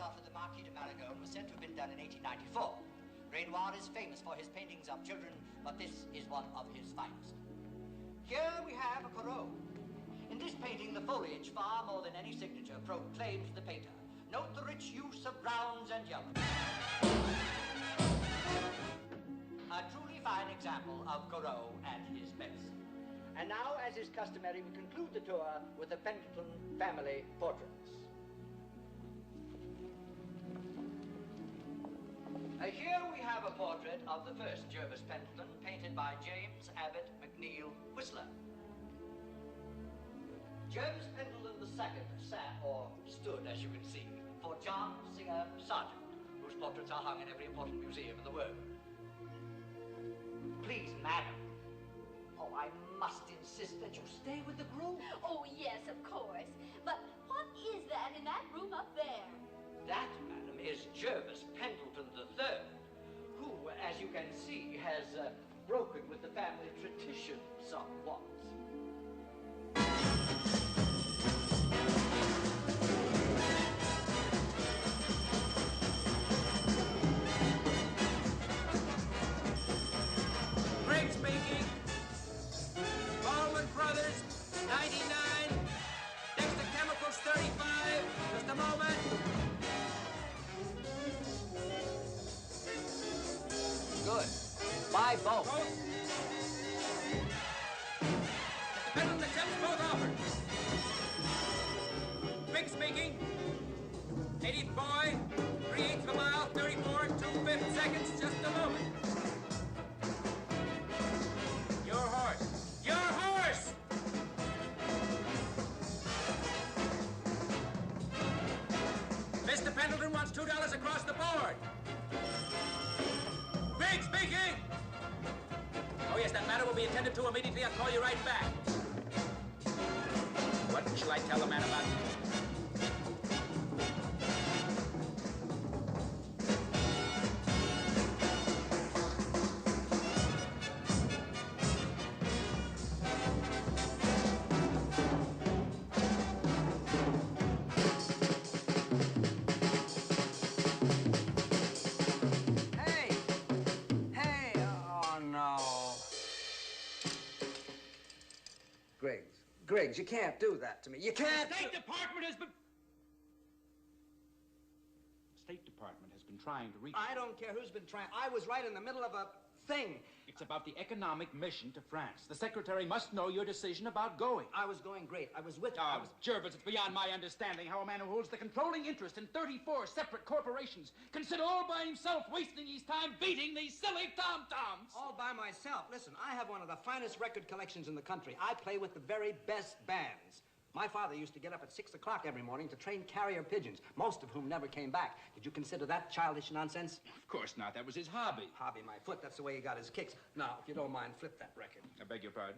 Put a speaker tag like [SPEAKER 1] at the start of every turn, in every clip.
[SPEAKER 1] Rudolph of the Marquis de Marigolles was said to have been done in 1894. Renoir is famous for his paintings of children, but this is one of his finest. Here we have a Corot. In this painting, the foliage, far more than any signature, proclaims the painter. Note the rich use of browns and yellows. A truly fine example of Corot at his best. And now, as is customary, we conclude the tour with the Pendleton family portraits. Here we have a portrait of the first Jervis Pendleton, painted by James Abbott McNeill Whistler. Jervis Pendleton II sat, or stood, as you can see, for John Singer Sargent, whose portraits are hung in every important museum in the world. Please, madam. Oh, I must insist that you stay with the groom.
[SPEAKER 2] Oh, yes, of course. But what is that in that room up there?
[SPEAKER 1] That, madam, is Jervis Pendleton III, who, as you can see, has broken with the family tradition somewhat.
[SPEAKER 3] Greg speaking. Baldwin Brothers, 99. Dexter Chemicals, 35. Just a moment.
[SPEAKER 1] Good. Buy both.
[SPEAKER 3] Mr. Pendleton accepts both offers. Greg speaking. 80th boy, 3/8 of a mile, 34 and 2/5 seconds. Just a moment. Your horse. Your horse! Mr. Pendleton wants $2 across the board. Big speaking! Oh, yes, that matter will be attended to immediately. I'll call you right back. What shall I tell the man about?
[SPEAKER 4] Griggs, you can't do that to me. You can't.
[SPEAKER 3] The State Department has been... The State Department has been trying to reach...
[SPEAKER 4] I don't care who's been trying. I was right in the middle of a thing.
[SPEAKER 3] It's about the economic mission to France. The Secretary must know your decision about going.
[SPEAKER 4] I was going great. I was with...
[SPEAKER 3] Oh, Jervis, it's beyond my understanding how a man who holds the controlling interest in 34 separate corporations can sit all by himself wasting his time beating these silly tom-toms.
[SPEAKER 4] All by myself. Listen, I have one of the finest record collections in the country. I play with the very best bands. My father used to get up at 6 o'clock every morning to train carrier pigeons, most of whom never came back. Did you consider that childish nonsense?
[SPEAKER 3] Of course not. That was his hobby.
[SPEAKER 4] Hobby, my foot. That's the way he got his kicks. Now, if you don't mind, flip that record.
[SPEAKER 3] I beg your pardon?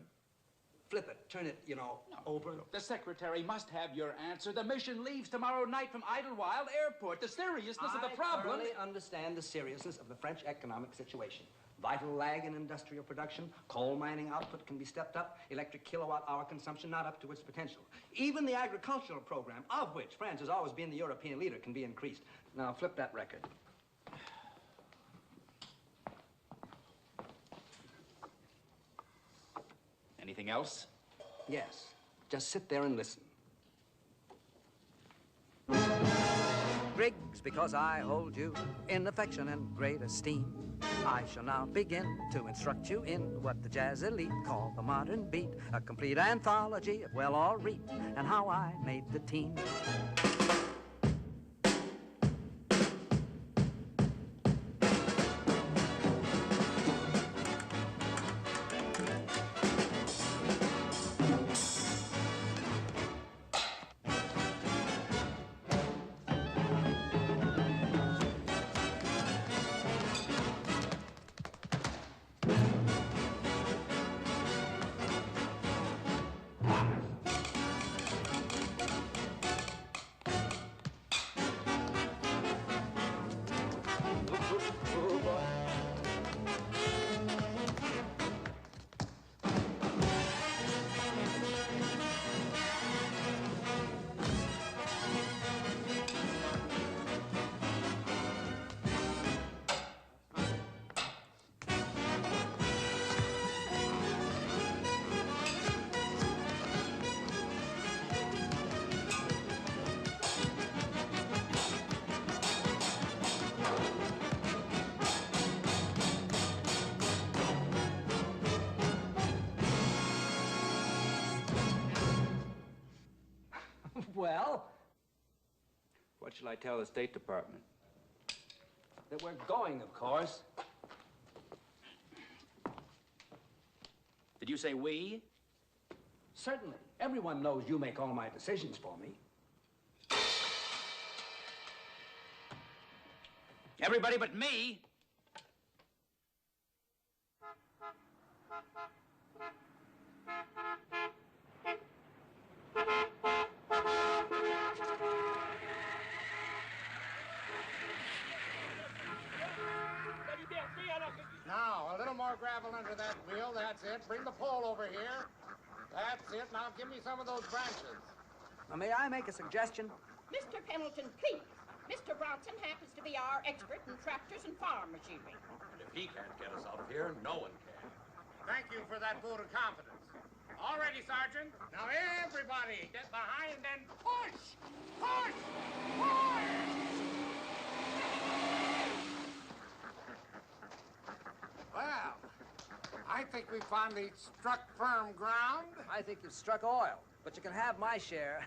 [SPEAKER 4] Flip it. Turn it, you know, over.
[SPEAKER 3] Look, the Secretary must have your answer. The mission leaves tomorrow night from Idlewild Airport. The seriousness of the problem...
[SPEAKER 4] I thoroughly understand the seriousness of the French economic situation. Vital lag in industrial production, coal mining output can be stepped up, electric kilowatt-hour consumption not up to its potential. Even the agricultural program, of which France has always been the European leader, can be increased. Now, flip that record.
[SPEAKER 3] Anything else?
[SPEAKER 4] Yes. Just sit there and listen. Griggs, because I hold you in affection and great esteem, I shall now begin to instruct you in what the jazz elite call the modern beat, a complete anthology of well-all read and how I made the team. Well,
[SPEAKER 3] What shall I tell the State Department?
[SPEAKER 4] that we're going, of course.
[SPEAKER 3] Did you say we?
[SPEAKER 4] Certainly. Everyone knows you make all my decisions for me.
[SPEAKER 3] Everybody but me?
[SPEAKER 5] Now, a little more gravel under that wheel. That's it. Bring the pole over here. That's it. Now, give me some of those branches.
[SPEAKER 4] Now, may I make a suggestion?
[SPEAKER 6] Mr. Pendleton, please. Mr. Bronson happens to be our expert in tractors and farm machinery.
[SPEAKER 7] And if he can't get us out of here, no one can.
[SPEAKER 5] Thank you for that vote of confidence. All ready, Sergeant. Now, everybody, get behind and push! Push! Push! Well, I think we finally struck firm ground.
[SPEAKER 4] I think you've struck oil, but you can have my share.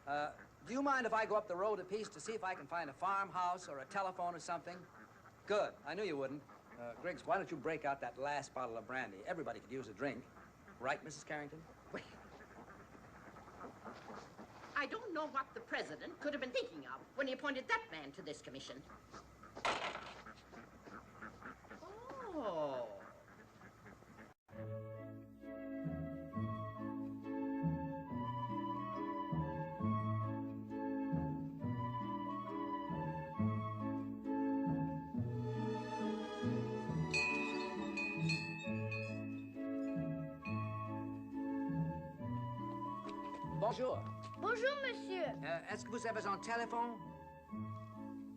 [SPEAKER 4] Do you mind if I go up the road a piece to see if I can find a farmhouse or a telephone or something? Good. I knew you wouldn't. Griggs, why don't you break out that last bottle of brandy? Everybody could use a drink. Right, Mrs. Carrington?
[SPEAKER 6] I don't know what the president could have been thinking of when he appointed that man to this commission. Oh.
[SPEAKER 4] Bonjour.
[SPEAKER 2] Bonjour, monsieur.
[SPEAKER 4] Est-ce que vous avez un téléphone?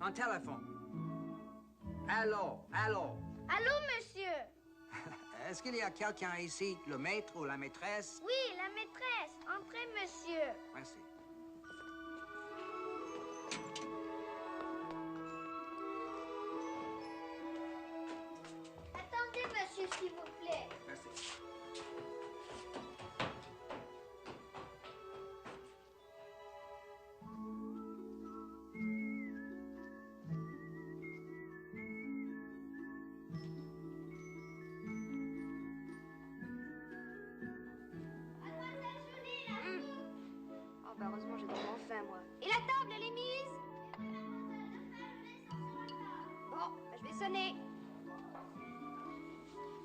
[SPEAKER 4] Un téléphone. Allô, allô.
[SPEAKER 2] Allô, monsieur.
[SPEAKER 4] Est-ce qu'il y a quelqu'un ici, le maître ou la maîtresse?
[SPEAKER 2] Oui, la maîtresse. Entrez, monsieur.
[SPEAKER 4] Merci.
[SPEAKER 2] Attendez, monsieur, s'il vous plaît.
[SPEAKER 4] Merci.
[SPEAKER 2] Heureusement, j'ai tellement faim, moi. Et la table, elle est mise? Bon, je vais sonner.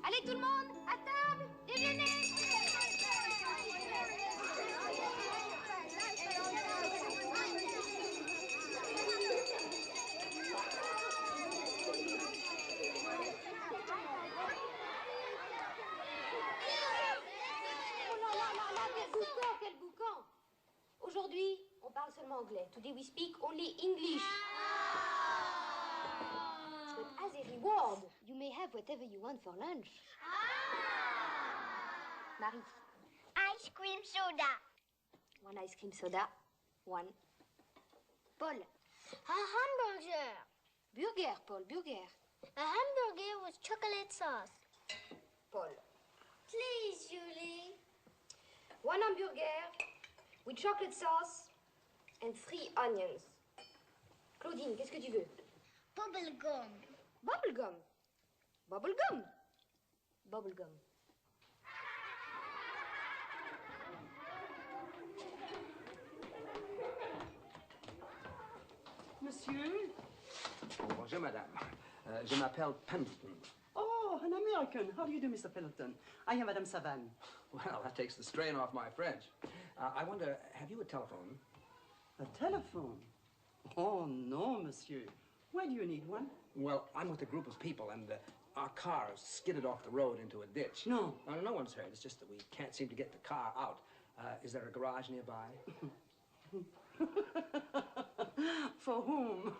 [SPEAKER 2] Allez, tout le monde, à table, déjeuner.
[SPEAKER 8] Quel boucan! Aujourd'hui, on parle seulement anglais. Today we speak only English. But as a reward, you may have whatever you want for lunch. Marie.
[SPEAKER 2] Ice cream soda.
[SPEAKER 8] One ice cream soda. One. Paul.
[SPEAKER 2] A hamburger.
[SPEAKER 8] Burger, Paul, burger.
[SPEAKER 2] A hamburger with chocolate sauce.
[SPEAKER 8] Paul.
[SPEAKER 2] Please, Julie.
[SPEAKER 8] One hamburger with chocolate sauce and 3 onions. Claudine, qu'est-ce que tu veux?
[SPEAKER 2] Bubblegum.
[SPEAKER 8] Bubblegum. Bubblegum. Bubblegum.
[SPEAKER 9] Monsieur?
[SPEAKER 4] Bonjour, madame. Je m'appelle Pendleton.
[SPEAKER 9] Oh, an American. How do you do, Mr. Pendleton? I am Madame Savane.
[SPEAKER 4] Well, that takes the strain off my French. I wonder, have you a telephone?
[SPEAKER 9] A telephone? Oh, no, monsieur. Why do you need one?
[SPEAKER 4] Well, I'm with a group of people, and our car skidded off the road into a ditch.
[SPEAKER 9] No.
[SPEAKER 4] No one's hurt. It's just that we can't seem to get the car out. Is there a garage nearby?
[SPEAKER 9] For whom?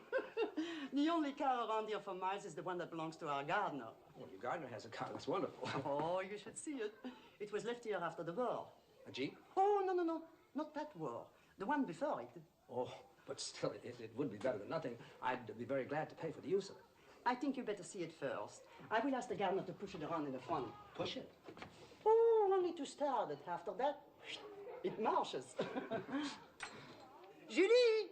[SPEAKER 9] The only car around here for miles is the one that belongs to our gardener.
[SPEAKER 4] Well, your gardener has a car. That's wonderful.
[SPEAKER 9] Oh, you should see it. It was left here after the war.
[SPEAKER 4] A Jeep?
[SPEAKER 9] Oh, no. Not that war. The one before it.
[SPEAKER 4] Oh, but still, it would be better than nothing. I'd be very glad to pay for the use of it.
[SPEAKER 9] I think you better see it first. I will ask the gardener to push it around in the front.
[SPEAKER 4] Push it?
[SPEAKER 9] Oh, only to start it. After that, it marches. Julie!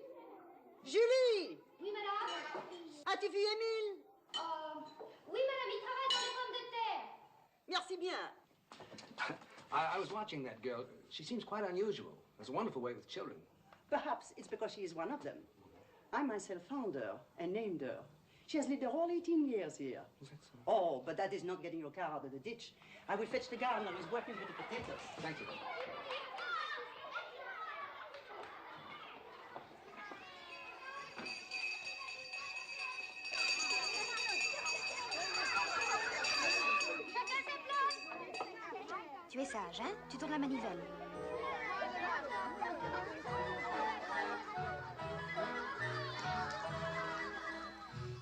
[SPEAKER 9] Julie!
[SPEAKER 8] Oui, madame.
[SPEAKER 9] As-tu vu Émile?
[SPEAKER 8] Oui, madame, il travaille dans les pommes de terre.
[SPEAKER 9] Merci bien.
[SPEAKER 4] I was watching that girl. She seems quite unusual. Has a wonderful way with children.
[SPEAKER 9] Perhaps it's because she is one of them. I myself found her and named her. She has lived her whole 18 years here.
[SPEAKER 4] Is that so?
[SPEAKER 9] Oh, but that is not getting your car out of the ditch. I will fetch the gardener who's working with the potatoes.
[SPEAKER 4] Thank you.
[SPEAKER 8] Tu es sage, hein? Tu tournes la manivelle.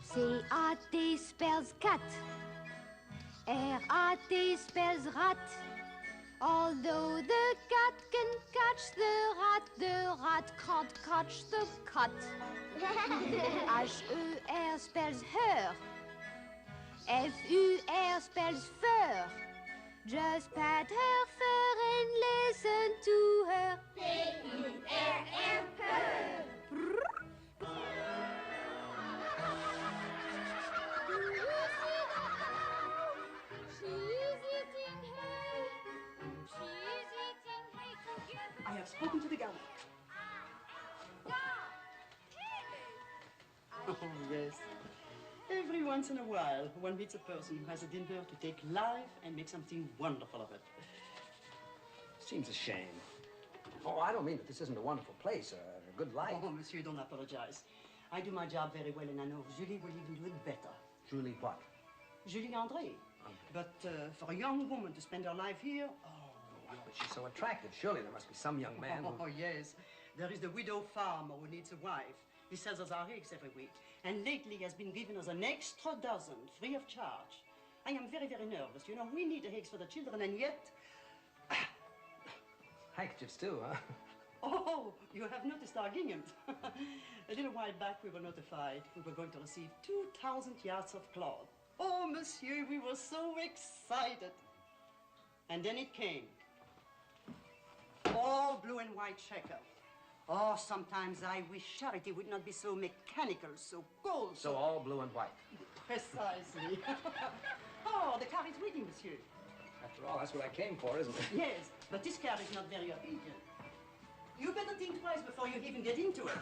[SPEAKER 8] C-A-T spells cat. R-A-T spells rat. Although the cat can catch the rat can't catch the cat. H-E-R spells her. F-U-R spells fur. Just pat her fur and listen to her. P-U-R-R, purr.
[SPEAKER 9] I have spoken to the gardener. Oh, yes. Every once in a while, one meets a person who has a dinner to take life and make something wonderful of it.
[SPEAKER 4] Seems a shame. Oh, I don't mean that this isn't a wonderful place, a good life.
[SPEAKER 9] Oh, monsieur, don't apologize. I do my job very well, and I know Julie will even do it better.
[SPEAKER 4] Julie what?
[SPEAKER 9] Julie André. But for a young woman to spend her life here,
[SPEAKER 4] But she's so attractive. Surely there must be some young man who...
[SPEAKER 9] Oh, yes. There is the widow farmer who needs a wife. He sells us our eggs every week. And lately he has been giving us an extra dozen, free of charge. I am very, very nervous. You know, we need the eggs for the children, and yet...
[SPEAKER 4] Handkerchiefs too, huh?
[SPEAKER 9] Oh, you have noticed our ginghams. A little while back we were notified we were going to receive 2,000 yards of cloth. Oh, monsieur, we were so excited. And then it came. All blue and white checker. Oh, sometimes I wish charity would not be so mechanical, so cold.
[SPEAKER 4] So all blue and white.
[SPEAKER 9] Precisely. Oh, the car is waiting, monsieur.
[SPEAKER 4] After all, that's what I came for, isn't it?
[SPEAKER 9] Yes, but this car is not very obedient. You better think twice before you even get into it.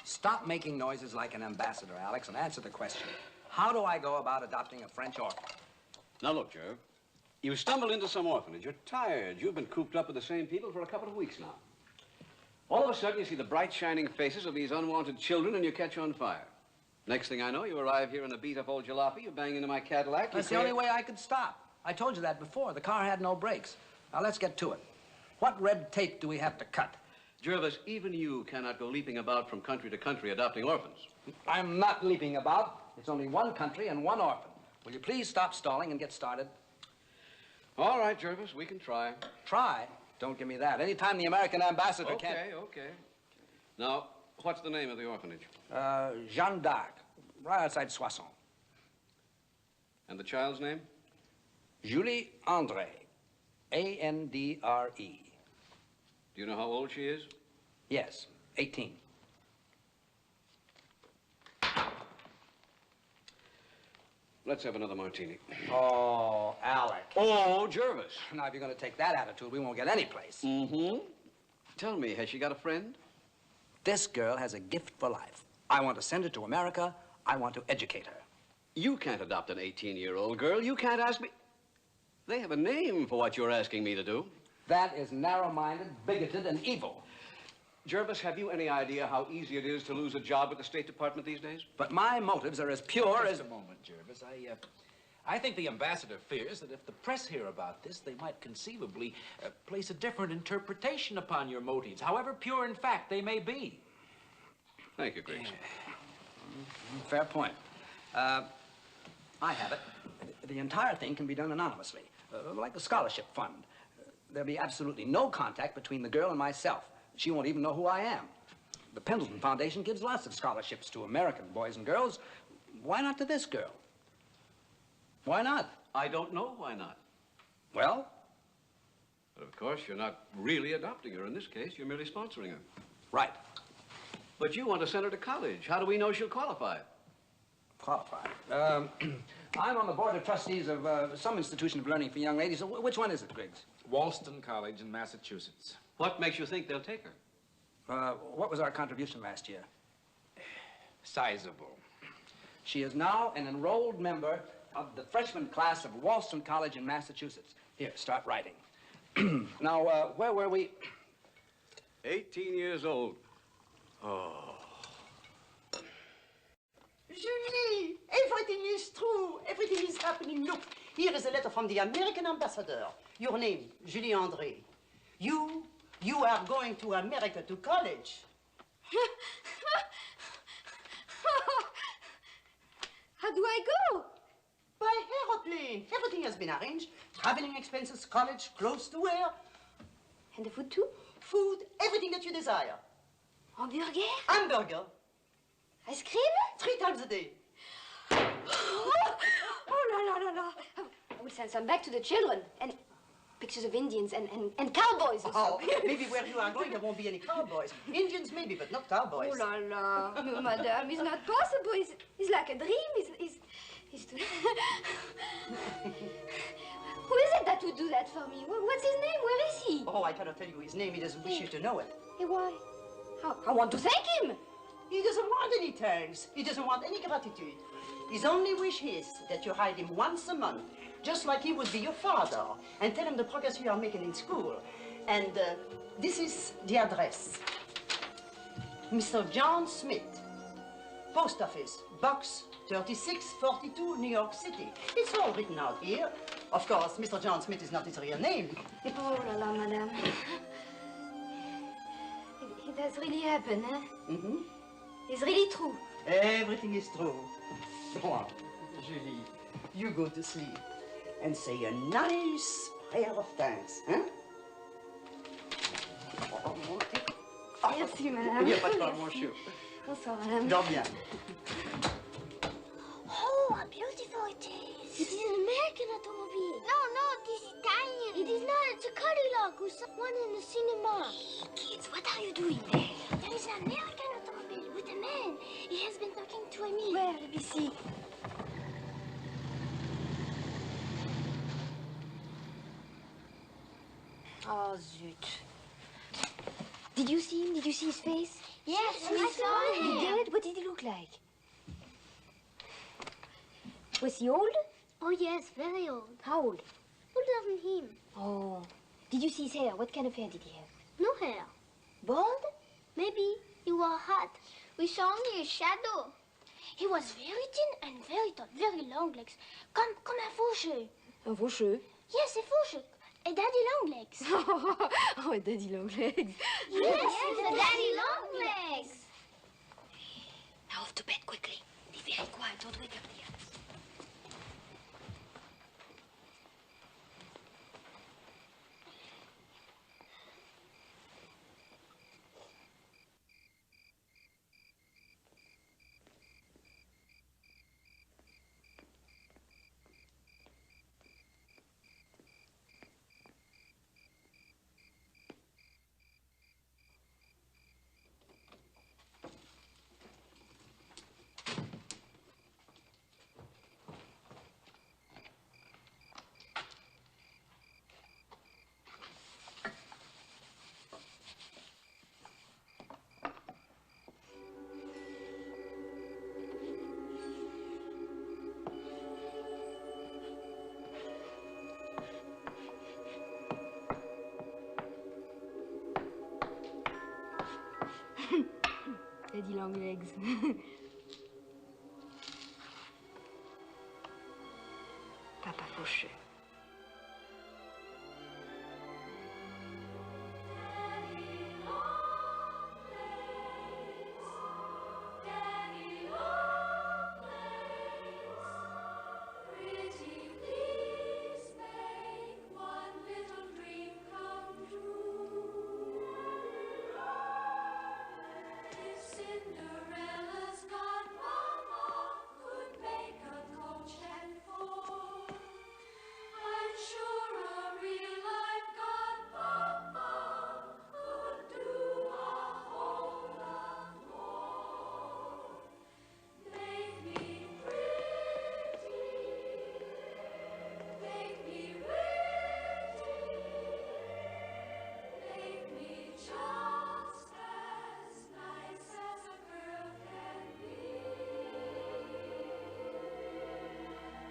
[SPEAKER 4] Stop making noises like an ambassador, Alex, and answer the question. How do I go about adopting a French orphan?
[SPEAKER 10] Now, look, Jerv. You stumbled into some orphanage. You're tired. You've been cooped up with the same people for a couple of weeks now. All of a sudden, you see the bright, shining faces of these unwanted children, and you catch on fire. Next thing I know, you arrive here in a beat-up old jalopy. You bang into my Cadillac.
[SPEAKER 4] That's the only way I could stop. I told you that before. The car had no brakes. Now, let's get to it. What red tape do we have to cut?
[SPEAKER 10] Jervis, even you cannot go leaping about from country to country adopting orphans.
[SPEAKER 4] I'm not leaping about. It's only one country and one orphan. Will you please stop stalling and get started?
[SPEAKER 10] All right, Jervis, we can try.
[SPEAKER 4] Try? Don't give me that. Anytime the American ambassador can't...
[SPEAKER 10] Okay. Now, what's the name of the orphanage?
[SPEAKER 4] Jeanne d'Arc, right outside Soissons.
[SPEAKER 10] And the child's name?
[SPEAKER 4] Julie André, A-N-D-R-E.
[SPEAKER 10] Do you know how old she is?
[SPEAKER 4] Yes, 18.
[SPEAKER 10] Let's have another martini.
[SPEAKER 4] Oh, Alec.
[SPEAKER 10] Oh, Jervis.
[SPEAKER 4] Now, if you're going to take that attitude, we won't get any place.
[SPEAKER 10] Mm-hmm. Tell me, has she got a friend?
[SPEAKER 4] This girl has a gift for life. I want to send her to America. I want to educate her.
[SPEAKER 10] You can't adopt an 18-year-old girl. You can't ask me. They have a name for what you're asking me to do.
[SPEAKER 4] That is narrow-minded, bigoted, and evil.
[SPEAKER 10] Jervis, have you any idea how easy it is to lose a job at the State Department these days?
[SPEAKER 4] But my motives are as pure as...
[SPEAKER 3] Just a moment, Jervis. I think the ambassador fears that if the press hear about this, they might conceivably place a different interpretation upon your motives, however pure in fact they may be.
[SPEAKER 10] Thank you, Griggs.
[SPEAKER 4] Fair point. I have it. The entire thing can be done anonymously, like the scholarship fund. There'll be absolutely no contact between the girl and myself. She won't even know who I am. The Pendleton Foundation gives lots of scholarships to American boys and girls. Why not to this girl? Why not?
[SPEAKER 10] I don't know why not.
[SPEAKER 4] Well?
[SPEAKER 10] But of course, you're not really adopting her in this case. You're merely sponsoring her.
[SPEAKER 4] Right.
[SPEAKER 10] But you want to send her to college. How do we know she'll qualify?
[SPEAKER 4] Qualify? I'm on the board of trustees of some institution of learning for young ladies. Which one is it, Griggs?
[SPEAKER 3] Walston College in Massachusetts.
[SPEAKER 10] What makes you think they'll take her?
[SPEAKER 4] What was our contribution last year?
[SPEAKER 3] Sizable.
[SPEAKER 4] She is now an enrolled member of the freshman class of Walston College in Massachusetts. Here, start writing. Now, where were we?
[SPEAKER 10] 18 years old. Oh.
[SPEAKER 9] Julie, everything is true. Everything is happening. Look, here is a letter from the American ambassador. Your name, Julie André. You are going to America to college.
[SPEAKER 8] How do I go?
[SPEAKER 9] By aeroplane. Everything has been arranged. Traveling expenses, college, clothes to wear.
[SPEAKER 8] And the food too?
[SPEAKER 9] Food, everything that you desire.
[SPEAKER 8] Hamburger?
[SPEAKER 9] Hamburger.
[SPEAKER 8] Ice cream?
[SPEAKER 9] 3 times a day.
[SPEAKER 8] Oh, no. I will send some back to the children. And pictures of Indians and cowboys.
[SPEAKER 9] Oh, maybe where you are going there won't be any cowboys. Indians maybe, but not cowboys.
[SPEAKER 8] Oh, la. No, madame, it's not possible. It's like a dream. It's too... Who is it that would do that for me? What's his name? Where is he?
[SPEAKER 9] Oh, I cannot tell you his name. He doesn't wish you to know it.
[SPEAKER 8] Hey, why? I want to thank him.
[SPEAKER 9] He doesn't want any thanks. He doesn't want any gratitude. His only wish is that you hide him once a month, just like he would be your father, and tell him the progress you are making in school. And this is the address. Mr. John Smith, Post Office, Box 3642, New York City. It's all written out here. Of course, Mr. John Smith is not his real name.
[SPEAKER 8] Oh, la, madame. It has really happened, eh?
[SPEAKER 9] Mm-hmm.
[SPEAKER 8] It's really true.
[SPEAKER 9] Everything is true. Go on, Julie. You go to sleep and say a nice prayer of thanks, hein?
[SPEAKER 8] Merci, madame.
[SPEAKER 9] Il n'y a pas de quoi, mon chou.
[SPEAKER 8] Bonsoir, madame.
[SPEAKER 9] Dors bien.
[SPEAKER 2] Oh, how beautiful it is. It is an American automobile. No, it is Italian. It is not. It's a Cadillac. We saw one in the cinema. Hey, kids, what are you doing there? There is an American automobile with a man. He has been talking to me.
[SPEAKER 8] Where? Let me see. Oh, zut. Did you see him? Did you see his face?
[SPEAKER 2] Yes, we saw him.
[SPEAKER 8] You did? What did he look like? Was he old?
[SPEAKER 2] Oh, yes, very old.
[SPEAKER 8] How old?
[SPEAKER 2] Older than him.
[SPEAKER 8] Oh. Did you see his hair? What kind of hair did he have?
[SPEAKER 2] No hair.
[SPEAKER 8] Bald?
[SPEAKER 2] Maybe he wore a hat. We saw only his shadow. He was very thin and very tall, very long legs. Comme un faucheux.
[SPEAKER 8] Un faucheux?
[SPEAKER 2] Yes, a faucheux. A daddy long legs.
[SPEAKER 8] Oh, a daddy long legs.
[SPEAKER 2] Yes, a daddy long legs.
[SPEAKER 8] Now off to bed quickly. Be very quiet. Don't wake up the others.
[SPEAKER 2] Daddy long legs. Papa Faucheux.
[SPEAKER 11] Cinderella's godmamma could make a coach and four. I'm sure a real life godmamma could do a whole lot more. Make me pretty, make me witty, make me just as nice as a girl can be.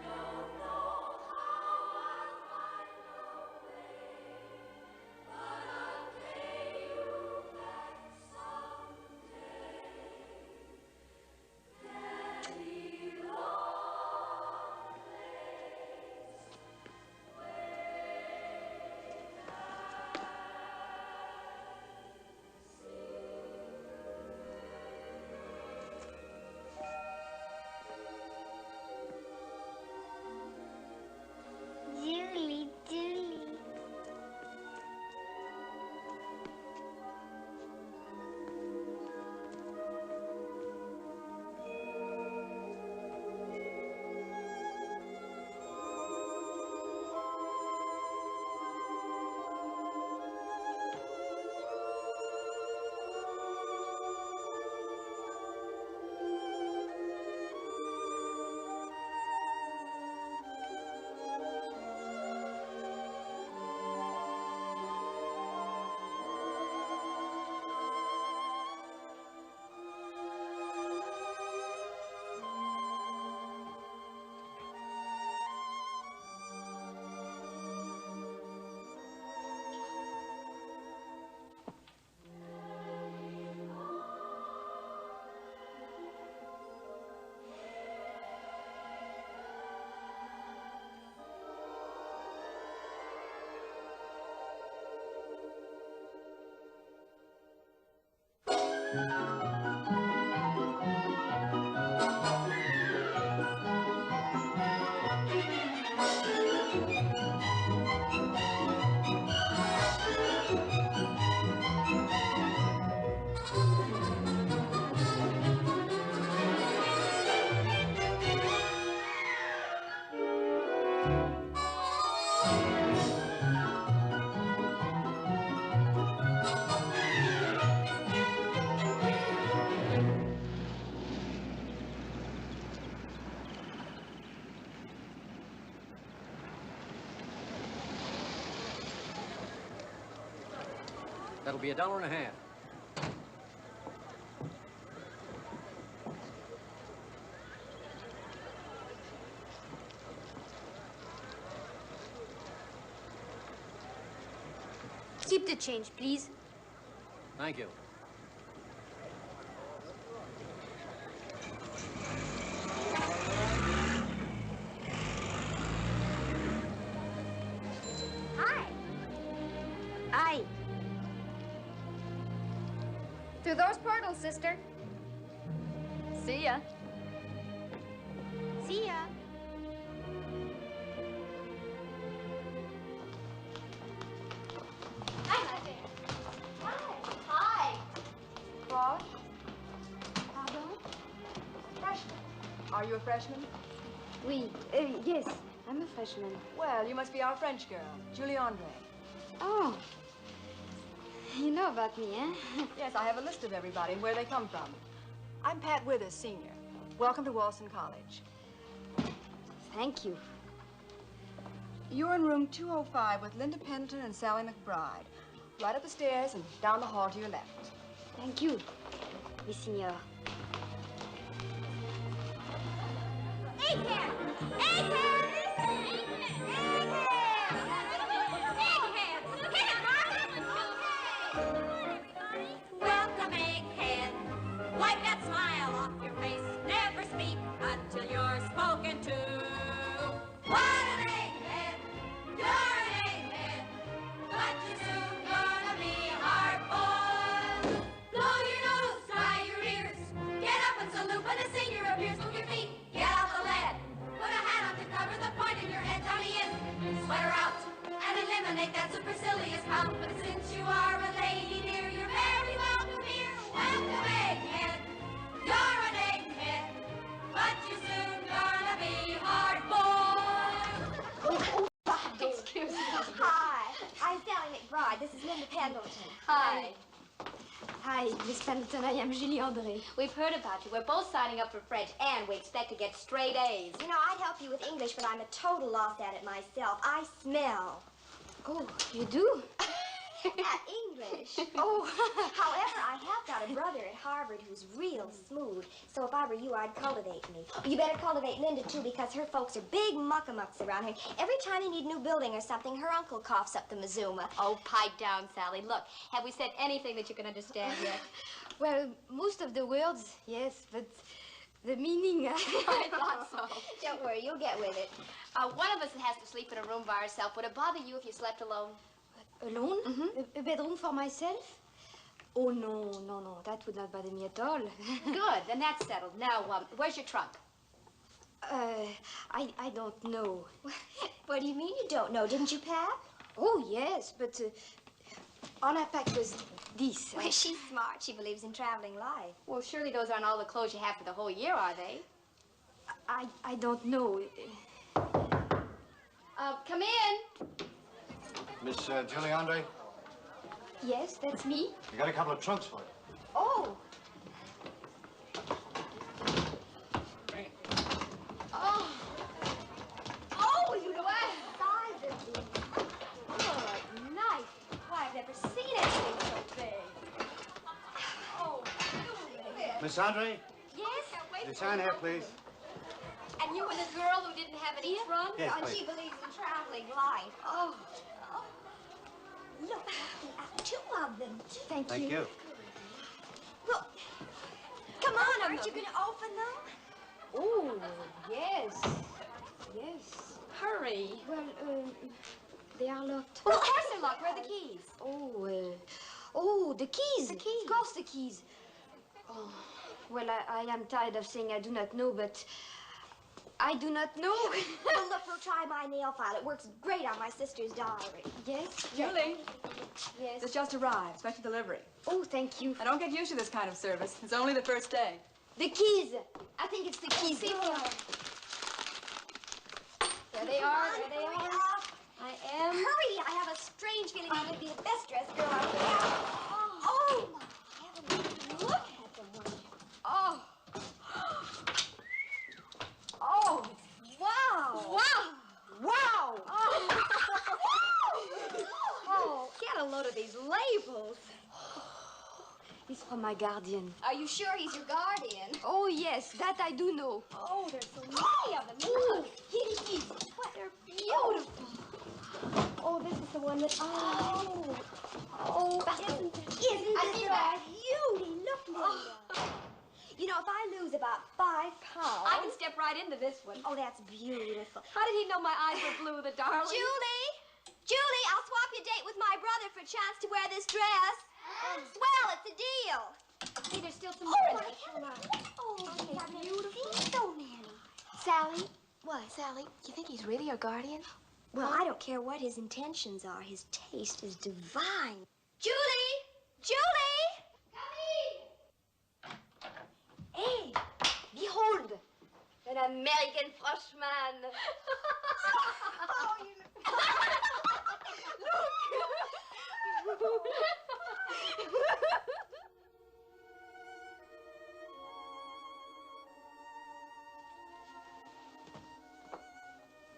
[SPEAKER 11] Don't know how I'll find a way, but I'll pay you back someday. Daddy Longlegs,
[SPEAKER 2] Julie, Julie.
[SPEAKER 12] That'll be $1.50.
[SPEAKER 2] Keep the change, please.
[SPEAKER 12] Thank you.
[SPEAKER 8] Hi.
[SPEAKER 2] Aye.
[SPEAKER 8] Through those portals, sister. See ya.
[SPEAKER 2] See ya.
[SPEAKER 8] Hi. Bosch? Pardon? Freshman. Are you a freshman?
[SPEAKER 2] Oui, yes, I'm a freshman.
[SPEAKER 8] Well, you must be our French girl, Julie Andre.
[SPEAKER 2] Oh, you know about me, eh?
[SPEAKER 8] Yes, I have a list of everybody and where they come from. I'm Pat Withers, senior. Welcome to Walson College.
[SPEAKER 2] Thank you.
[SPEAKER 8] You're in room 205 with Linda Pendleton and Sally McBride. Right up the stairs and down the hall to your left.
[SPEAKER 2] Thank you, Miss Signor.
[SPEAKER 11] Egghead! Egghead! Egghead! Egghead! Get him, Martha! Okay. Welcome, Egghead.
[SPEAKER 13] Hi, Miss Pendleton. I am Julie André.
[SPEAKER 14] We've heard about you. We're both signing up for French, and we expect to get straight A's.
[SPEAKER 2] You know, I'd help you with English, but I'm a total loss at it myself. I smell.
[SPEAKER 13] Oh, you do?
[SPEAKER 2] At English.
[SPEAKER 13] Oh.
[SPEAKER 2] However, I have got a brother at Harvard who's real smooth, so if I were you, I'd cultivate me. You better cultivate Linda, too, because her folks are big muckamucks around here. Every time they need a new building or something, her uncle coughs up the Mazuma.
[SPEAKER 14] Oh, pipe down, Sally. Look, have we said anything that you can understand yet?
[SPEAKER 13] Well, most of the words, yes, but the meaning...
[SPEAKER 14] I thought so.
[SPEAKER 2] Don't worry, you'll get with it.
[SPEAKER 14] One of us has to sleep in a room by herself. Would it bother you if you slept alone?
[SPEAKER 13] Alone? A bedroom for myself? Oh, no, no, no. That would not bother me at all.
[SPEAKER 14] Good. Then that's settled. Now, where's your trunk?
[SPEAKER 13] I don't know.
[SPEAKER 2] What do you mean you don't know? Didn't you pack?
[SPEAKER 13] Oh, yes, but all I packed was this.
[SPEAKER 2] Well, she's smart. She believes in traveling life.
[SPEAKER 14] Well, surely those aren't all the clothes you have for the whole year, are they?
[SPEAKER 13] I don't know.
[SPEAKER 14] Come in.
[SPEAKER 15] Miss Julie Andre,
[SPEAKER 13] Yes, that's me.
[SPEAKER 15] you got a couple of trunks for you.
[SPEAKER 13] Oh.
[SPEAKER 14] Oh. Oh, you know what?
[SPEAKER 2] Oh, nice. Why, I've never seen anything so big. Oh,
[SPEAKER 15] Miss Andre,
[SPEAKER 2] yes?
[SPEAKER 15] your sign here, please.
[SPEAKER 14] And you were the girl who didn't have any trunk?
[SPEAKER 15] Yes,
[SPEAKER 2] and
[SPEAKER 15] please.
[SPEAKER 2] she believes in traveling life. Oh. Look, I have two of them.
[SPEAKER 13] Thank you.
[SPEAKER 15] Thank you.
[SPEAKER 2] Well, come on, aren't you going to open them?
[SPEAKER 13] Oh, yes. Yes.
[SPEAKER 14] Hurry.
[SPEAKER 13] Well, they are locked.
[SPEAKER 14] Well, of course they're locked. Where are the keys?
[SPEAKER 13] Oh, the keys.
[SPEAKER 14] The keys.
[SPEAKER 13] Of course, the keys. Oh, well, I am tired of saying I do not know, but I do not know.
[SPEAKER 2] Well, look, we'll try my nail file. It works great on my sister's diary.
[SPEAKER 13] Yes?
[SPEAKER 16] Julie,
[SPEAKER 13] Yes.
[SPEAKER 16] this just arrived. Special delivery.
[SPEAKER 13] Oh, thank you.
[SPEAKER 16] I don't get used to this kind of service. It's only the first day.
[SPEAKER 13] The keys. I think it's the keys.
[SPEAKER 14] There they are. There they are.
[SPEAKER 2] I am. Hurry! I have a strange feeling I'm going to be the best dressed girl out there. Oh, my heavens. Look at them, won't you?
[SPEAKER 14] Oh.
[SPEAKER 2] Oh, wow.
[SPEAKER 14] Wow.
[SPEAKER 2] Wow.
[SPEAKER 14] Oh.
[SPEAKER 2] Oh, get a load of these labels.
[SPEAKER 13] He's from my guardian.
[SPEAKER 2] Are you sure he's your guardian?
[SPEAKER 13] Oh, yes, that I do know.
[SPEAKER 2] Oh, there's so many of them. Ooh, here he is. What, they're beautiful. Oh, this is the one that, isn't this a beauty? Look, Linda. You know, if I lose about 5 pounds...
[SPEAKER 14] I can step right into this one.
[SPEAKER 2] Oh, that's beautiful.
[SPEAKER 14] How did he know my eyes were blue, the darling?
[SPEAKER 2] Julie, I'll swap your date with my brother for a chance to wear this dress. Swell, it's a deal.
[SPEAKER 14] See, there's still some
[SPEAKER 2] Oh,
[SPEAKER 14] more in
[SPEAKER 2] my
[SPEAKER 14] there.
[SPEAKER 2] heavens. Oh, that's beautiful. So many.
[SPEAKER 14] Sally? What? Sally, you think he's really your guardian?
[SPEAKER 2] Well, I don't care what his intentions are. His taste is divine. Julie! Julie!
[SPEAKER 13] Hey, behold, an American Frenchman.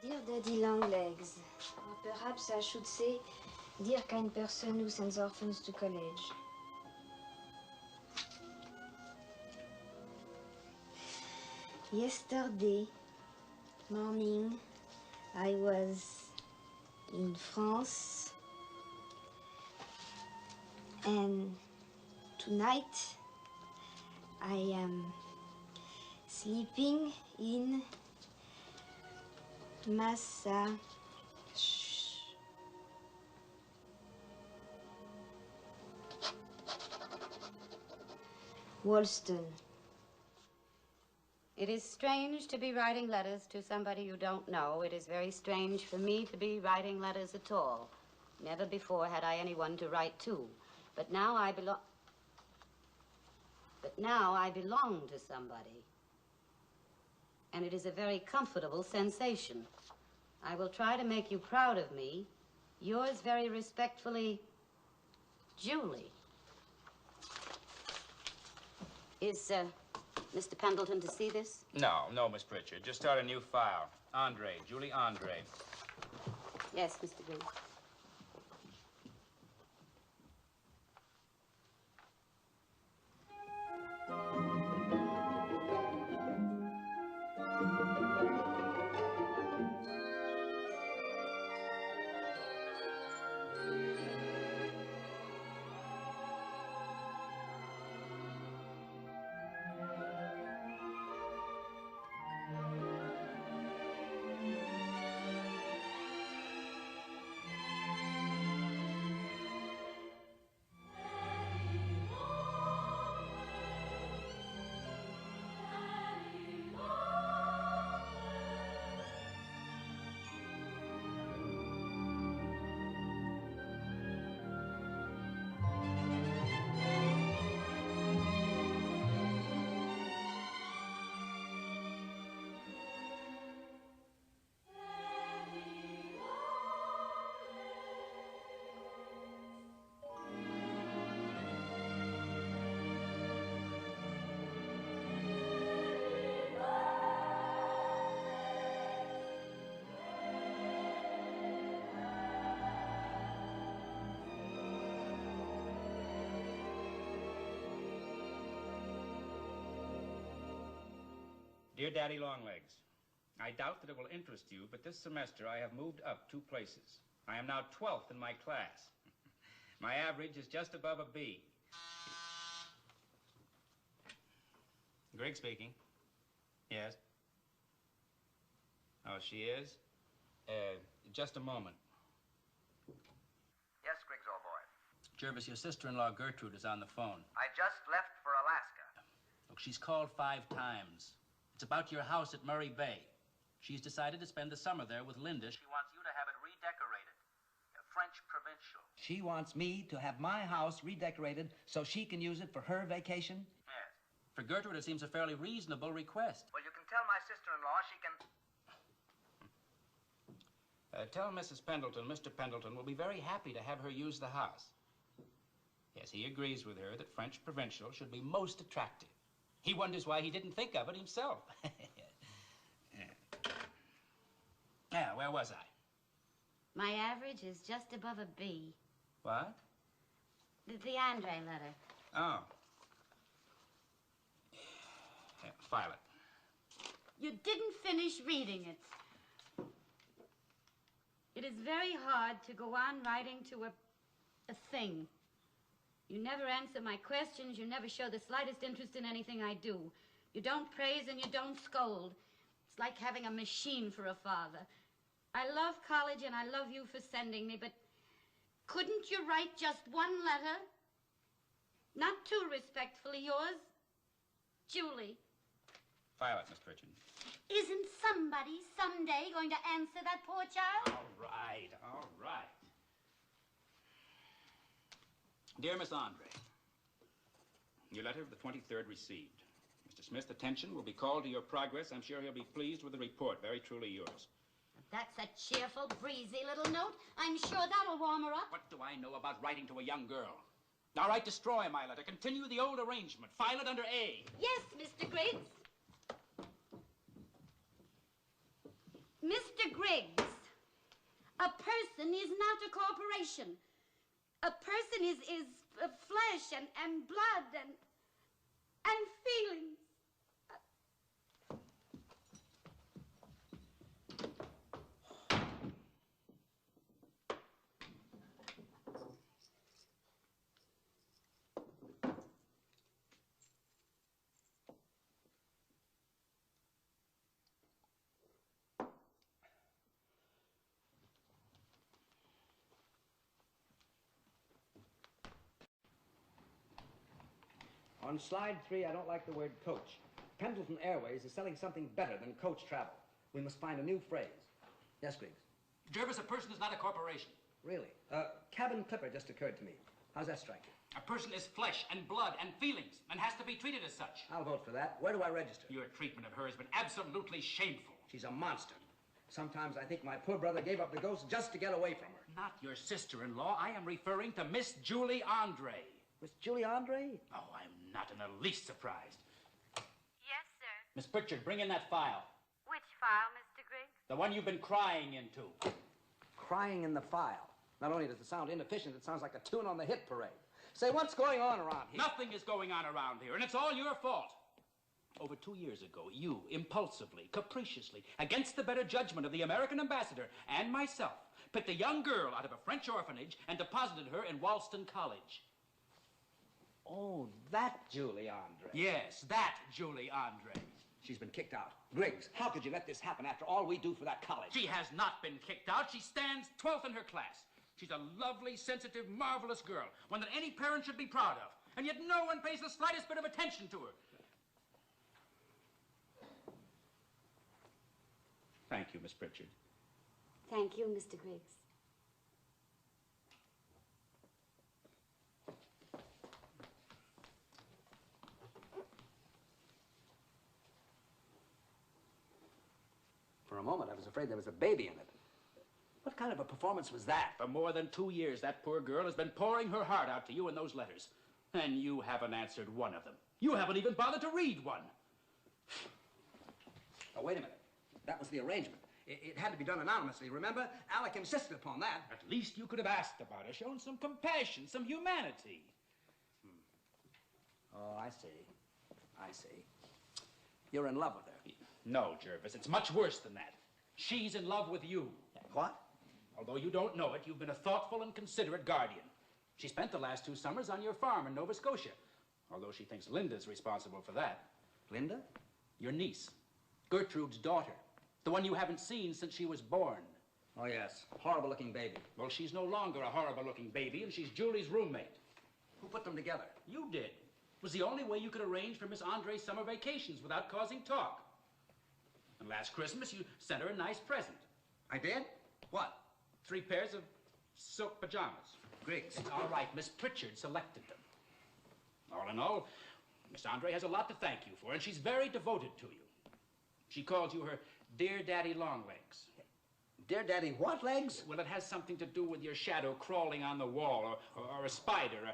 [SPEAKER 13] Dear Daddy Longlegs, or perhaps I should say, dear kind person who sends orphans to college. Yesterday morning, I was in France, and tonight I am sleeping in Wollstone.
[SPEAKER 17] It is strange to be writing letters to somebody you don't know. It is very strange for me to be writing letters at all. Never before had I anyone to write to. But now I belong to somebody. And it is a very comfortable sensation. I will try to make you proud of me. Yours very respectfully, Julie. Is, Mr. Pendleton to see this?
[SPEAKER 3] No, Miss Pritchard. Just start a new file. Andre, Julie Andre.
[SPEAKER 17] Yes, Mr. Griggs.
[SPEAKER 3] Dear Daddy Longlegs, I doubt that it will interest you, but this semester I have moved up 2 places. I am now 12th in my class. My average is just above a B. Greg speaking. Yes. Oh, she is? Just a moment.
[SPEAKER 18] Yes, Griggs, old boy.
[SPEAKER 3] Jervis, your sister-in-law Gertrude is on the phone.
[SPEAKER 18] I just left for Alaska.
[SPEAKER 3] Look, she's called 5 times. It's about your house at Murray Bay. She's decided to spend the summer there with Linda. She wants you to have it redecorated. French provincial.
[SPEAKER 4] She wants me to have my house redecorated so she can use it for her vacation?
[SPEAKER 3] Yes. For Gertrude, it seems a fairly reasonable request.
[SPEAKER 18] Well, you can tell my sister-in-law she can...
[SPEAKER 3] Tell Mrs. Pendleton, Mr. Pendleton will be very happy to have her use the house. Yes, he agrees with her that French provincial should be most attractive. He wonders why he didn't think of it himself. Yeah, where was I?
[SPEAKER 17] My average is just above a B.
[SPEAKER 3] What?
[SPEAKER 17] The Andre letter.
[SPEAKER 3] Oh. Yeah, file it.
[SPEAKER 17] You didn't finish reading it. It is very hard to go on writing to a thing. You never answer my questions. You never show the slightest interest in anything I do. You don't praise and you don't scold. It's like having a machine for a father. I love college and I love you for sending me, but couldn't you write just one letter? Not too respectfully yours, Julie.
[SPEAKER 3] File it, Miss Pritchard.
[SPEAKER 17] Isn't somebody someday going to answer that poor child?
[SPEAKER 3] All right, all right. Dear Miss Andre, your letter of the 23rd received. Mr. Smith's attention will be called to your progress. I'm sure he'll be pleased with the report. Very truly yours.
[SPEAKER 17] That's a cheerful, breezy little note. I'm sure that'll warm her up.
[SPEAKER 3] What do I know about writing to a young girl? All right, destroy my letter. Continue the old arrangement. File it under A.
[SPEAKER 17] Yes, Mr. Griggs. Mr. Griggs, a person is not a corporation. A person is flesh and blood and feelings.
[SPEAKER 4] On slide 3, I don't like the word coach. Pendleton Airways is selling something better than coach travel. We must find a new phrase. Yes, Griggs?
[SPEAKER 3] Jervis, a person is not a corporation.
[SPEAKER 4] Really? Cabin clipper just occurred to me. How's that strike you?
[SPEAKER 3] A person is flesh and blood and feelings and has to be treated as such.
[SPEAKER 4] I'll vote for that. Where do I register?
[SPEAKER 3] Your treatment of her has been absolutely shameful.
[SPEAKER 4] She's a monster. Sometimes I think my poor brother gave up the ghost just to get away from her.
[SPEAKER 3] Not your sister-in-law. I am referring to Miss Julie Andre.
[SPEAKER 4] Miss Julie Andre?
[SPEAKER 3] Oh, I'm not in the least surprised.
[SPEAKER 19] Yes, sir.
[SPEAKER 3] Miss Pritchard, bring in that file.
[SPEAKER 19] Which file, Mr. Griggs?
[SPEAKER 3] The one you've been crying into.
[SPEAKER 4] Crying in the file. Not only does it sound inefficient, it sounds like a tune on the hit parade. Say, what's going on around here?
[SPEAKER 3] Nothing is going on around here, and it's all your fault. Over 2 years ago, you, impulsively, capriciously, against the better judgment of the American ambassador and myself, picked a young girl out of a French orphanage and deposited her in Walston College.
[SPEAKER 4] Oh, that Julie Andre.
[SPEAKER 3] Yes, that Julie Andre.
[SPEAKER 4] She's been kicked out. Griggs, how could you let this happen after all we do for that college?
[SPEAKER 3] She has not been kicked out. She stands 12th in her class. She's a lovely, sensitive, marvelous girl, one that any parent should be proud of. And yet no one pays the slightest bit of attention to her. Thank you, Miss Pritchard.
[SPEAKER 17] Thank you, Mr. Griggs.
[SPEAKER 4] For a moment, I was afraid there was a baby in it. What kind of a performance was that?
[SPEAKER 3] For more than 2 years, that poor girl has been pouring her heart out to you in those letters. And you haven't answered one of them. You haven't even bothered to read one.
[SPEAKER 4] Oh, wait a minute. That was the arrangement. It had to be done anonymously, remember? Alec insisted upon that.
[SPEAKER 3] At least you could have asked about her, shown some compassion, some humanity.
[SPEAKER 4] Oh, I see. I see. You're in love with her.
[SPEAKER 3] No, Jervis, it's much worse than that. She's in love with you.
[SPEAKER 4] What?
[SPEAKER 3] Although you don't know it, you've been a thoughtful and considerate guardian. She spent the last 2 summers on your farm in Nova Scotia, although she thinks Linda's responsible for that.
[SPEAKER 4] Linda?
[SPEAKER 3] Your niece. Gertrude's daughter. The one you haven't seen since she was born.
[SPEAKER 4] Oh, yes. Horrible-looking baby.
[SPEAKER 3] Well, she's no longer a horrible-looking baby, and she's Julie's roommate.
[SPEAKER 4] Who put them together?
[SPEAKER 3] You did. It was the only way you could arrange for Miss Andre's summer vacations without causing talk. And last Christmas, you sent her a nice present.
[SPEAKER 4] I did? What?
[SPEAKER 3] 3 pairs of silk pajamas.
[SPEAKER 4] Griggs.
[SPEAKER 3] All right, Miss Pritchard selected them. All in all, Miss Andre has a lot to thank you for, and she's very devoted to you. She calls you her Dear Daddy Longlegs.
[SPEAKER 4] Dear Daddy what legs?
[SPEAKER 3] Well, it has something to do with your shadow crawling on the wall, or a spider.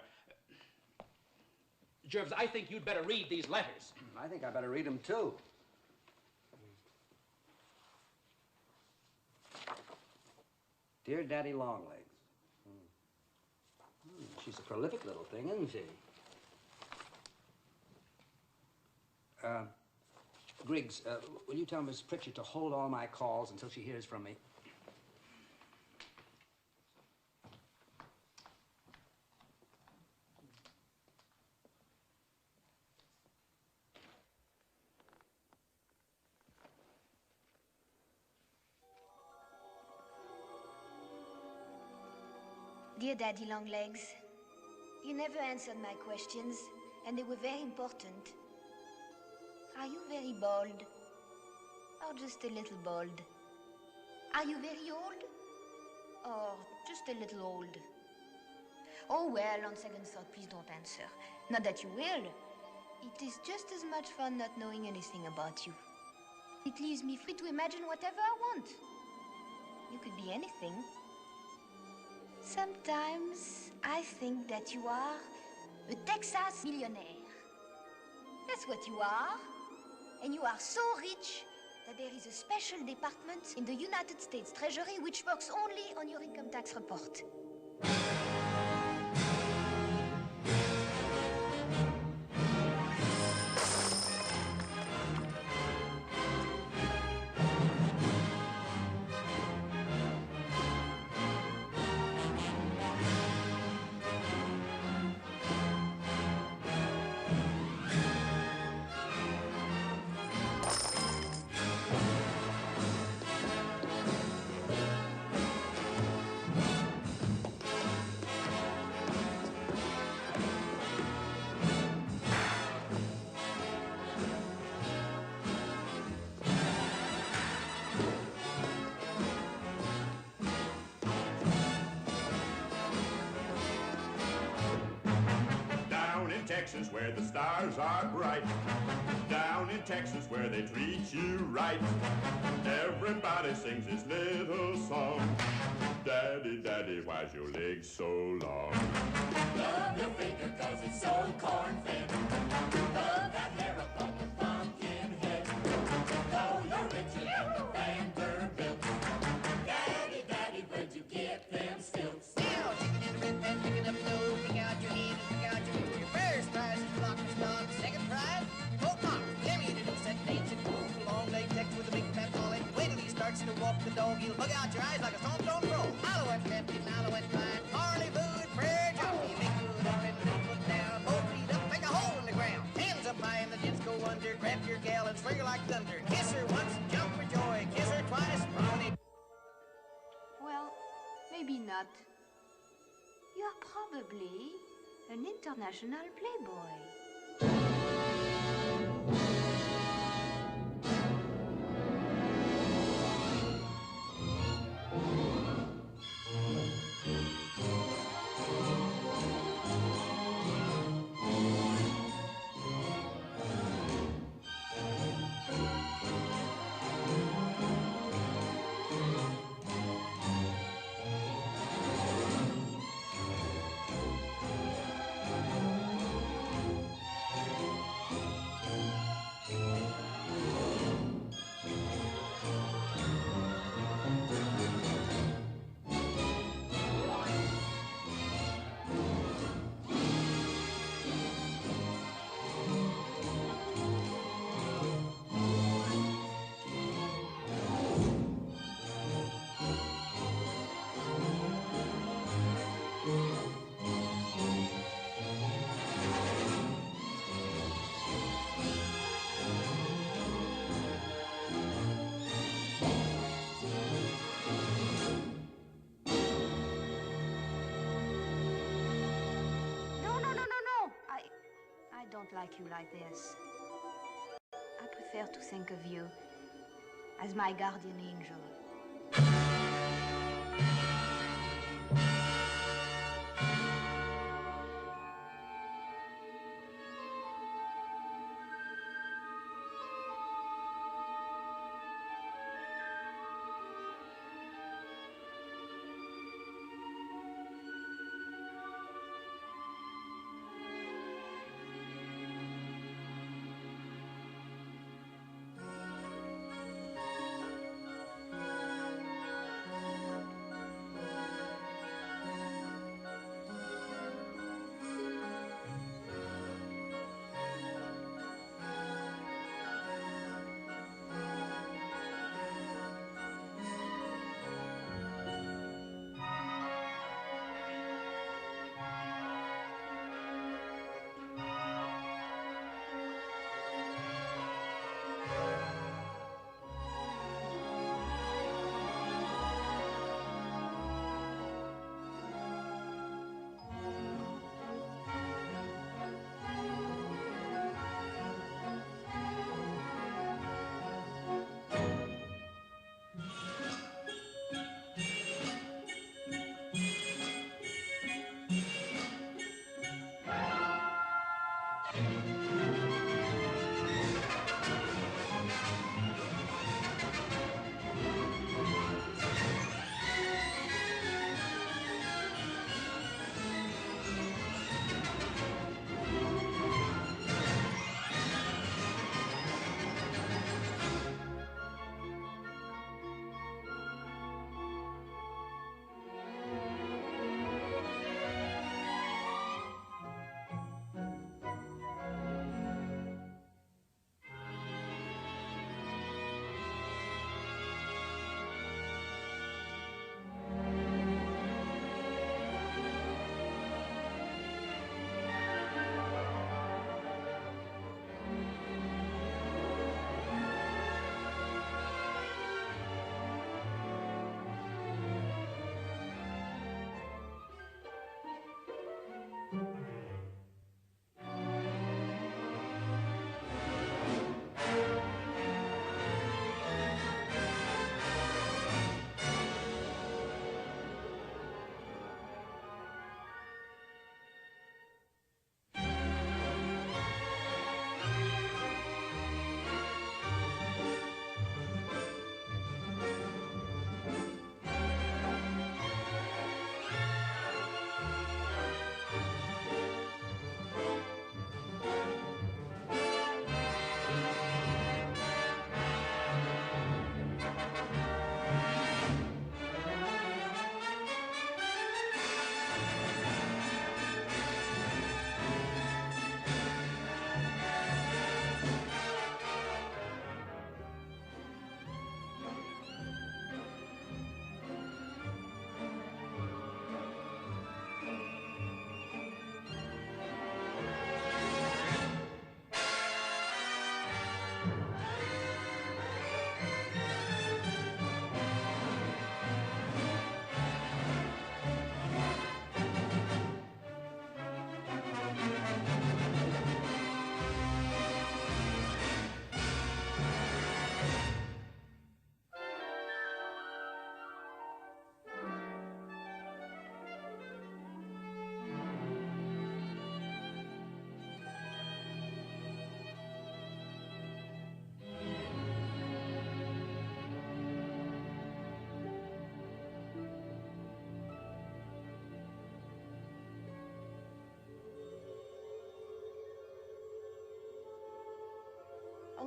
[SPEAKER 3] Jervis, I think you'd better read these letters.
[SPEAKER 4] I think I better read them, too. Dear Daddy Longlegs. She's a prolific little thing, isn't she? Griggs, will you tell Miss Pritchard to hold all my calls until she hears from me?
[SPEAKER 2] Dear Daddy Longlegs, you never answered my questions, and they were very important. Are you very bald? Or just a little bald? Are you very old? Or just a little old? Oh well, on second thought, please don't answer. Not that you will. It is just as much fun not knowing anything about you. It leaves me free to imagine whatever I want. You could be anything. Sometimes I think that you are a Texas millionaire. That's what you are. And you are so rich that there is a special department in the United States Treasury which works only on your income tax report.
[SPEAKER 20] Texas where the stars are bright. Down in Texas where they treat you right. Everybody sings this little song. Daddy, Daddy, why's your legs so long?
[SPEAKER 11] Love your finger 'cause it's so corn-fed. Love that hair up on your pumpkin head. Though you're rich, you ain't no Vanderbilt. Daddy, Daddy, where'd you get them stilts?
[SPEAKER 21] Now, chicken in the red pan, picking up dough, pick out your hand and pick out your food. Your first prize is block and stock. Second prize, Fort Knox. Jimmy to do set dancing move. Long leg Tex with a big fat collie. Wait till he starts to walk the dog. He'll bug out your eyes like a storm crow. Alouette captain, Alouette fine. Harley Wood, prayer jockey. Make good up and make foot down. Both feet up, make a hole in the ground. Hands up high and the jets go under. Grab your gal and swing her like thunder. Kiss her once, jump for joy. Kiss her twice, brownie.
[SPEAKER 8] Well, maybe not. You are probably an international playboy. I don't like you like this. I prefer to think of you as my guardian angel.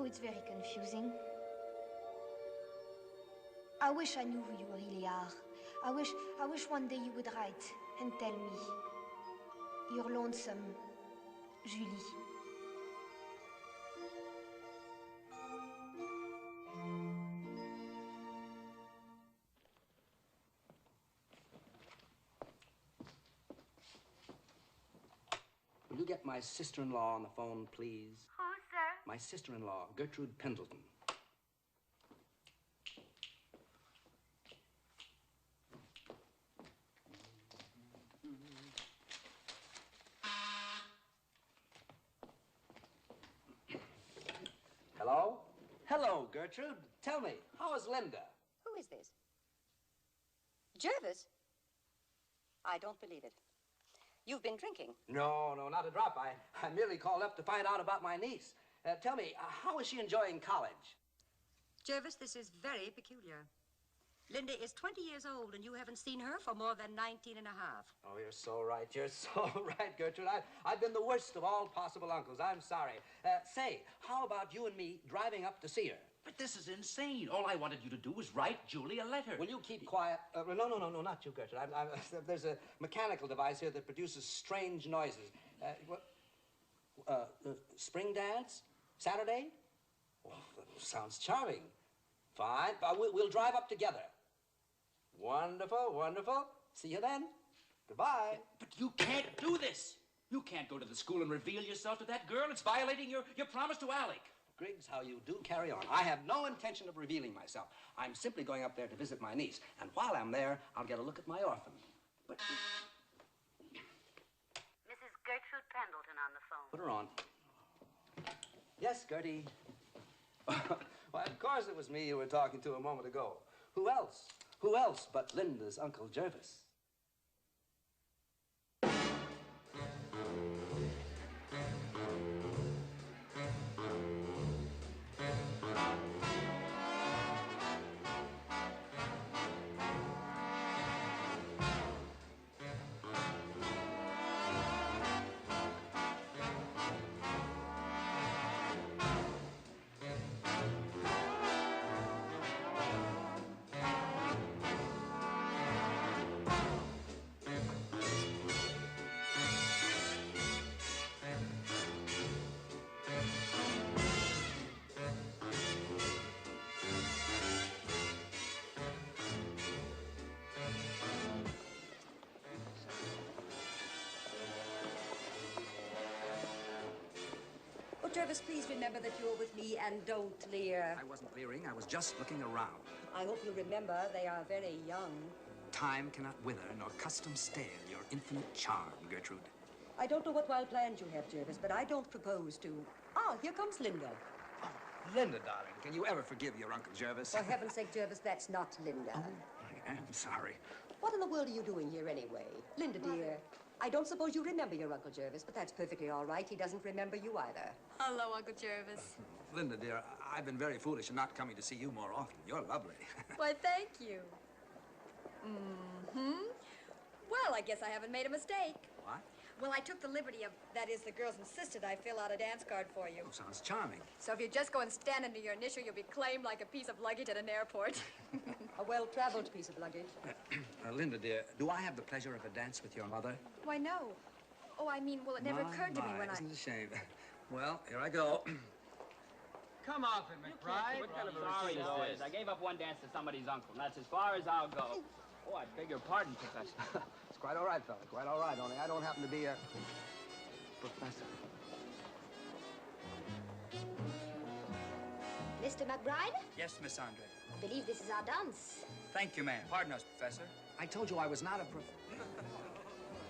[SPEAKER 13] Oh, it's very confusing. I wish I knew who you really are. I wish one day you would write and tell me. Your lonesome, Julie.
[SPEAKER 4] Will you get my sister-in-law on the phone, please?
[SPEAKER 19] Who, sir?
[SPEAKER 4] My sister-in-law, Gertrude Pendleton. Hello? Hello, Gertrude. Tell me, how is Linda?
[SPEAKER 1] Who is this? Jervis? I don't believe it. You've been drinking.
[SPEAKER 4] No, not a drop. I merely called up to find out about my niece. Tell me, how is she enjoying college?
[SPEAKER 1] Jervis, this is very peculiar. Linda is 20 years old, and you haven't seen her for more than 19 and a half.
[SPEAKER 4] Oh, you're so right. You're so right, Gertrude. I've been the worst of all possible uncles. I'm sorry. Say, how about you and me driving up to see her?
[SPEAKER 3] But this is insane. All I wanted you to do was write Julie a letter.
[SPEAKER 4] Will you keep quiet? No, not you, Gertrude. There's a mechanical device here that produces strange noises. Spring dance? Saturday? Oh, that sounds charming. Fine. We'll drive up together. Wonderful, wonderful. See you then. Goodbye.
[SPEAKER 3] But you can't do this. You can't go to the school and reveal yourself to that girl. It's violating your promise to Alec.
[SPEAKER 4] Griggs, how you do carry on. I have no intention of revealing myself. I'm simply going up there to visit my niece. And while I'm there, I'll get a look at my orphan. But...
[SPEAKER 19] Mrs. Gertrude Pendleton on the phone.
[SPEAKER 4] Put her on. Yes, Gertie. Why, of course it was me you were talking to a moment ago. Who else? Who else but Linda's Uncle Jervis?
[SPEAKER 1] Jervis, please remember that you're with me and don't leer.
[SPEAKER 4] I wasn't leering. I was just looking around.
[SPEAKER 1] I hope you remember they are very young.
[SPEAKER 4] Time cannot wither nor custom stale your infinite charm, Gertrude.
[SPEAKER 1] I don't know what wild plans you have, Jervis, but I don't propose to. Ah, here comes Linda.
[SPEAKER 4] Oh, Linda, darling, can you ever forgive your Uncle Jervis?
[SPEAKER 1] For heaven's sake, Jervis, that's not Linda.
[SPEAKER 4] Oh, I am sorry.
[SPEAKER 1] What in the world are you doing here anyway? Linda, dear, I don't suppose you remember your Uncle Jervis, but that's perfectly all right. He doesn't remember you either.
[SPEAKER 16] Hello, Uncle Jervis.
[SPEAKER 4] Linda, dear, I've been very foolish in not coming to see you more often. You're lovely.
[SPEAKER 16] Why, thank you. Well, I guess I haven't made a mistake.
[SPEAKER 4] What?
[SPEAKER 16] Well, I took the liberty of, that is, the girls insisted I fill out a dance card for you.
[SPEAKER 4] Oh, sounds charming.
[SPEAKER 16] So if you just go and stand under your initial, you'll be claimed like a piece of luggage at an airport.
[SPEAKER 1] A well-traveled piece of luggage.
[SPEAKER 4] Linda, dear, do I have the pleasure of a dance with your mother?
[SPEAKER 16] Why, no. Oh, I mean, well, it never occurred to me when
[SPEAKER 4] Isn't it a shame? Well, here I go.
[SPEAKER 22] Come off it, McBride.
[SPEAKER 3] What kind of sorry this is? I gave up one dance to somebody's uncle, and that's as far as I'll go. Oh, I beg your pardon, Professor.
[SPEAKER 4] It's quite all right, fella. Quite all right, only I don't happen to be a professor.
[SPEAKER 13] Mr. McBride?
[SPEAKER 22] Yes, Miss Andre.
[SPEAKER 13] I believe this is our dance.
[SPEAKER 22] Thank you, ma'am. Pardon us, Professor.
[SPEAKER 4] I told you I was not a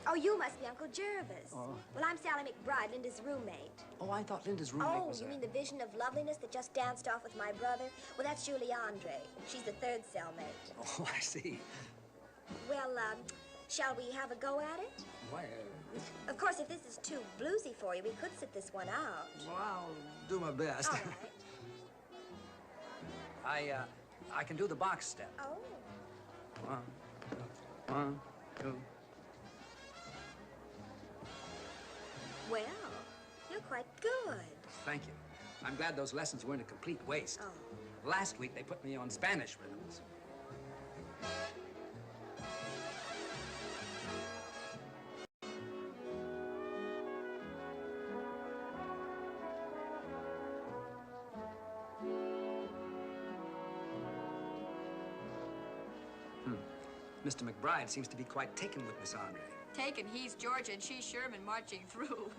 [SPEAKER 2] Oh, you must be Uncle Jervis.
[SPEAKER 4] Oh.
[SPEAKER 2] Well, I'm Sally McBride, Linda's roommate.
[SPEAKER 4] Oh, I thought Linda's roommate
[SPEAKER 2] Oh,
[SPEAKER 4] was
[SPEAKER 2] you mean the vision of loveliness that just danced off with my brother? Well, that's Julie Andre. She's the third cellmate.
[SPEAKER 4] Oh, I see.
[SPEAKER 2] Well, shall we have a go at it?
[SPEAKER 4] Why,
[SPEAKER 2] Of course, if this is too bluesy for you, we could sit this one out.
[SPEAKER 4] well, I'll do my best.
[SPEAKER 2] All right.
[SPEAKER 4] I can do the box step.
[SPEAKER 2] Oh.
[SPEAKER 4] One, two.
[SPEAKER 2] Well, you're quite good.
[SPEAKER 4] Thank you. I'm glad those lessons weren't a complete waste.
[SPEAKER 1] Oh.
[SPEAKER 4] Last week, they put me on Spanish rhythms. Mr. McBride seems to be quite taken with Miss Andre.
[SPEAKER 16] Taken, he's Georgia and she's Sherman marching through.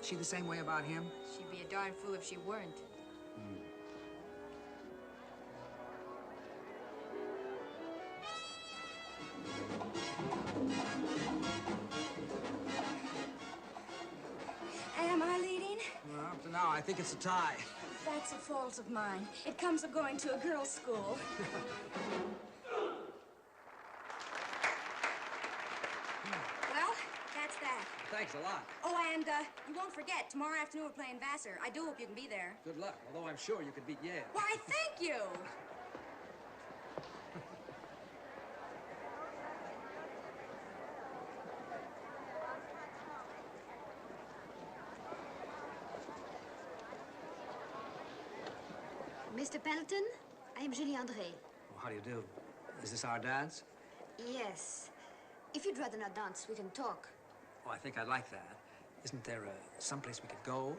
[SPEAKER 4] She the same way about him?
[SPEAKER 16] She'd be a darn fool if she weren't.
[SPEAKER 5] Am I leading?
[SPEAKER 4] Well, up to now, I think it's a tie.
[SPEAKER 5] That's a fault of mine. It comes of going to a girls' school. Well, that's that.
[SPEAKER 4] Thanks a lot.
[SPEAKER 5] Oh, and you won't forget, tomorrow afternoon we're playing Vassar. I do hope you can be there.
[SPEAKER 4] Good luck, although I'm sure you could beat Yale.
[SPEAKER 5] Why, thank you.
[SPEAKER 8] Mr. Pendleton, I am Julie Andre.
[SPEAKER 4] Well, how do you do? Is this our dance?
[SPEAKER 8] Yes. If you'd rather not dance, we can talk.
[SPEAKER 4] Oh, I think I'd like that. Isn't there someplace we could go?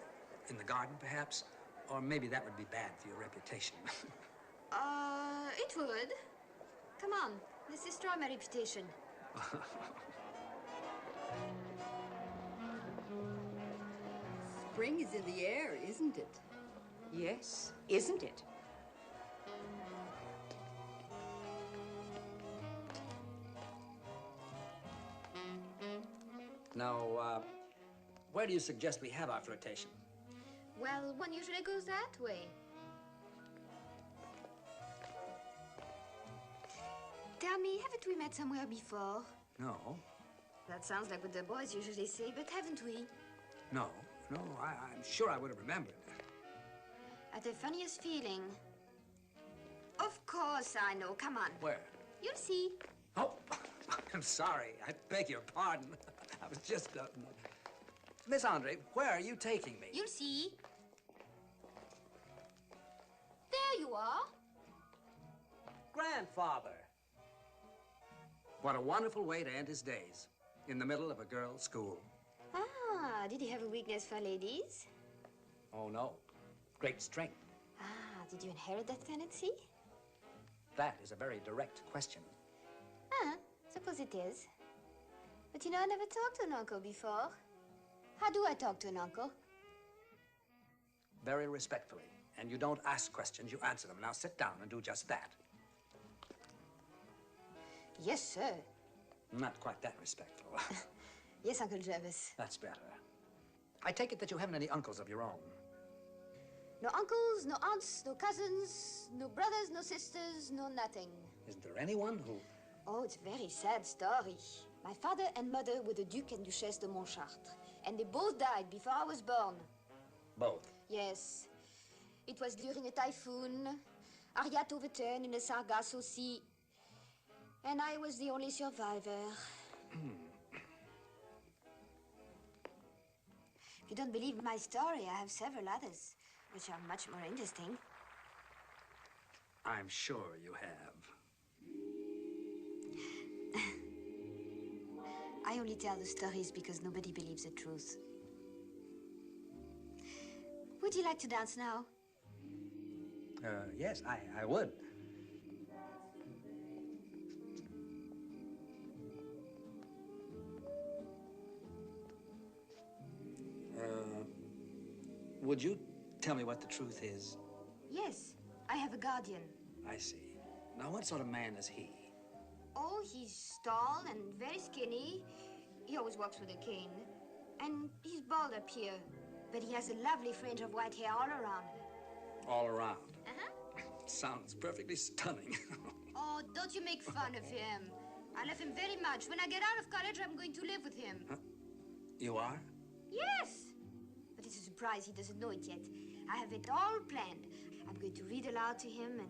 [SPEAKER 4] In the garden, perhaps? Or maybe that would be bad for your reputation.
[SPEAKER 8] It would. Come on, let's destroy my reputation.
[SPEAKER 1] Spring is in the air, isn't it? Yes, isn't it?
[SPEAKER 4] Now, where do you suggest we have our flirtation?
[SPEAKER 8] Well, one usually goes that way. Tell me, haven't we met somewhere before?
[SPEAKER 4] No.
[SPEAKER 8] That sounds like what the boys usually say, but haven't we?
[SPEAKER 4] No. I'm sure I would have remembered.
[SPEAKER 8] At the funniest feeling. Of course I know. Come on.
[SPEAKER 4] Where?
[SPEAKER 8] You'll see.
[SPEAKER 4] Oh, I'm sorry. I beg your pardon. I was just... Miss Andre, where are you taking me?
[SPEAKER 8] You'll see. There you are.
[SPEAKER 4] Grandfather. What a wonderful way to end his days. In the middle of a girls' school.
[SPEAKER 8] Ah, did you have a weakness for ladies?
[SPEAKER 4] Oh, no. Great strength.
[SPEAKER 8] Ah, did you inherit that tendency?
[SPEAKER 4] That is a very direct question.
[SPEAKER 8] Ah, suppose it is. But you know, I never talked to an uncle before. How do I talk to an uncle?
[SPEAKER 4] Very respectfully. And you don't ask questions, you answer them. Now sit down and do just that.
[SPEAKER 8] Yes, sir.
[SPEAKER 4] Not quite that respectful.
[SPEAKER 8] Yes, Uncle Jervis.
[SPEAKER 4] That's better. I take it that you haven't any uncles of your own.
[SPEAKER 8] No uncles, no aunts, no cousins, no brothers, no sisters, no nothing.
[SPEAKER 4] Isn't there anyone who...
[SPEAKER 8] Oh, it's a very sad story. My father and mother were the Duke and Duchesse de Montchartre, and they both died before I was born.
[SPEAKER 4] Both?
[SPEAKER 8] Yes. It was during a typhoon. Our yacht overturned in the Sargasso Sea, and I was the only survivor. If you don't believe my story, I have several others, which are much more interesting.
[SPEAKER 4] I'm sure you have.
[SPEAKER 8] I only tell the stories because nobody believes the truth. Would you like to dance now?
[SPEAKER 4] Yes, I would. Would you tell me what the truth is?
[SPEAKER 8] Yes, I have a guardian.
[SPEAKER 4] I see. Now, what sort of man is he?
[SPEAKER 8] Oh, he's tall and very skinny. He always walks with a cane. And he's bald up here. But he has a lovely fringe of white hair all around.
[SPEAKER 4] All around?
[SPEAKER 8] Uh-huh.
[SPEAKER 4] Sounds perfectly stunning.
[SPEAKER 8] Oh, don't you make fun of him. I love him very much. When I get out of college, I'm going to live with him.
[SPEAKER 4] Huh? You are?
[SPEAKER 8] Yes. But it's a surprise. He doesn't know it yet. I have it all planned. I'm going to read aloud to him and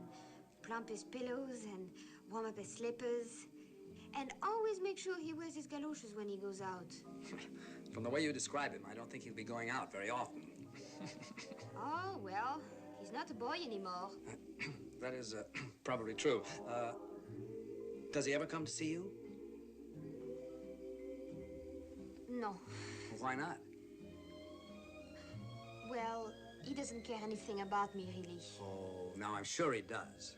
[SPEAKER 8] plump his pillows and warm up his slippers. And always make sure he wears his galoshes when he goes out.
[SPEAKER 4] From the way you describe him, I don't think he'll be going out very often.
[SPEAKER 8] Oh, well, he's not a boy anymore.
[SPEAKER 4] That is probably true. Does he ever come to see you?
[SPEAKER 8] No.
[SPEAKER 4] Well, why not?
[SPEAKER 8] Well, he doesn't care anything about me, really.
[SPEAKER 4] Oh, now I'm sure he does.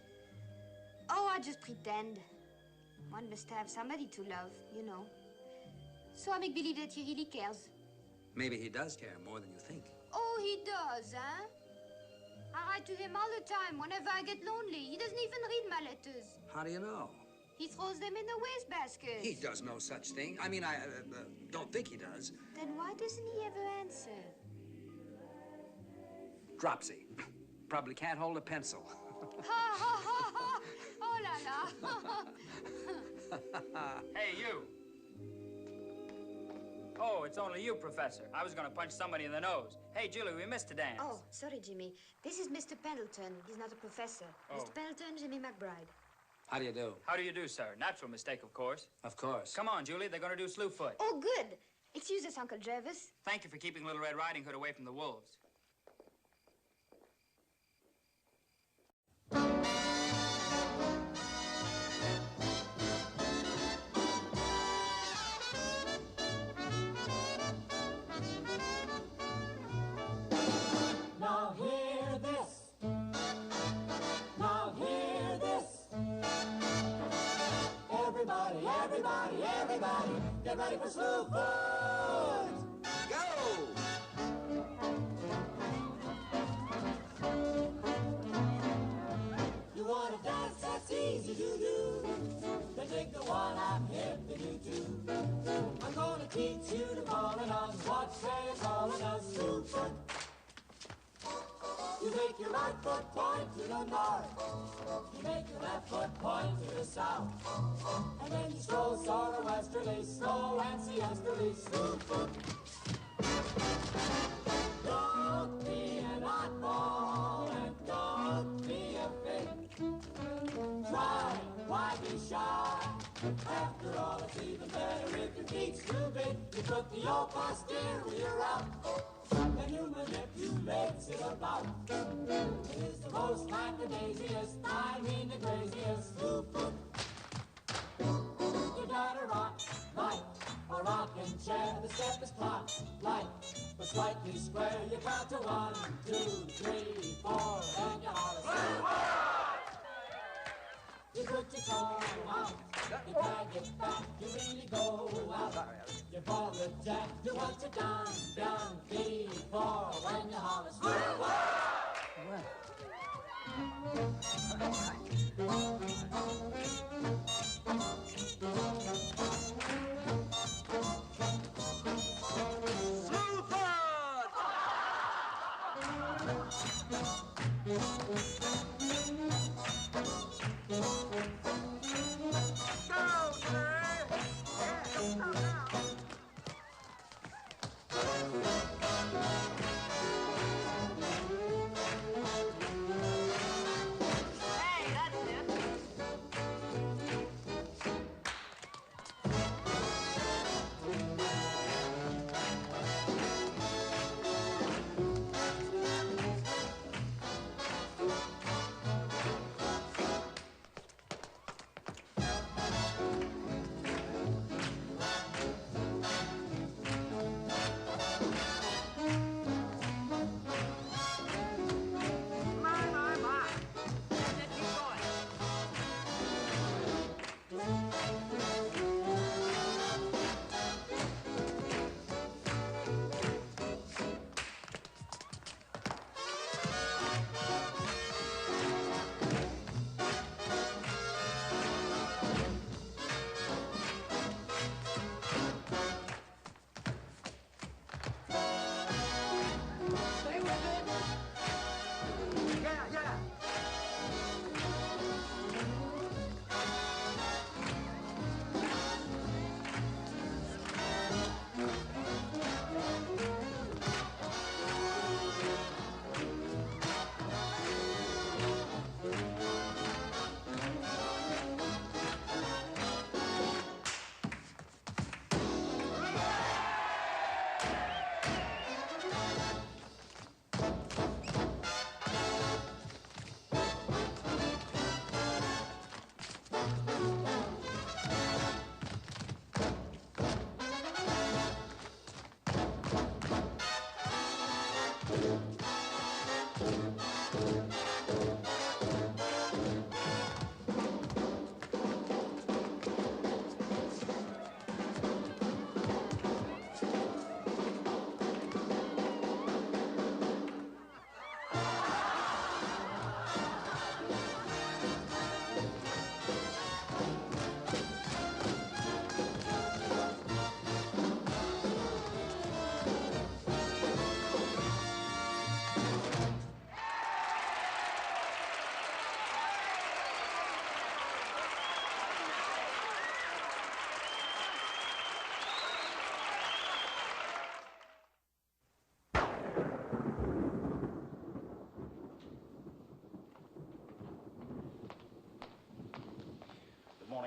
[SPEAKER 8] Oh, I just pretend. One must have somebody to love, you know. So I make believe that he really cares.
[SPEAKER 4] Maybe he does care more than you think.
[SPEAKER 8] Oh, he does, huh? I write to him all the time whenever I get lonely. He doesn't even read my letters.
[SPEAKER 4] How do you know?
[SPEAKER 8] He throws them in the wastebasket.
[SPEAKER 4] He does no such thing. I mean, I don't think he does.
[SPEAKER 8] Then why doesn't he ever answer?
[SPEAKER 4] Dropsy. Probably can't hold a pencil.
[SPEAKER 8] Ha, ha, ha, ha. Oh, la, la.
[SPEAKER 22] Hey, you. Oh, it's only you, Professor. I was gonna punch somebody in the nose. Hey, Julie, we missed a dance.
[SPEAKER 8] Oh, sorry, Jimmy. This is Mr. Pendleton. He's not a professor.
[SPEAKER 22] Oh.
[SPEAKER 8] Mr. Pendleton, Jimmy McBride.
[SPEAKER 4] How do you do?
[SPEAKER 22] How do you do, sir? Natural mistake, of course.
[SPEAKER 4] Of course.
[SPEAKER 22] Come on, Julie, they're gonna do Slewfoot.
[SPEAKER 8] Oh, good. Excuse us, Uncle Jervis.
[SPEAKER 22] Thank you for keeping Little Red Riding Hood away from the wolves.
[SPEAKER 11] Now hear this. Now hear this. Everybody, everybody, everybody, get ready for Slewfoot.
[SPEAKER 4] Go!
[SPEAKER 11] You want to dance, that's easy to do. Then take the one I'm hipping you to. I'm gonna teach you to calling us what says all of us Slewfoot. You make your right foot point to the north. You make your left foot point to the south. And then you stroll sort of westerly, slow and siesterly, Slewfoot. Don't be an oddball and don't be a fake. Try, why be shy? After all, it's even better if your feet's too big. You put the old posterior out. Then you manipulate it about. It is the most lackadaisiest, I mean the craziest Slewfoot. You gotta rock like a rocking chair. The step is clocked like a slightly square. You count to 1, 2, 3, 4, and you holler Slewfoot. You put your toe out, you drag it back, you really go out. You follow the jack, do what you done before when you holler Slewfoot.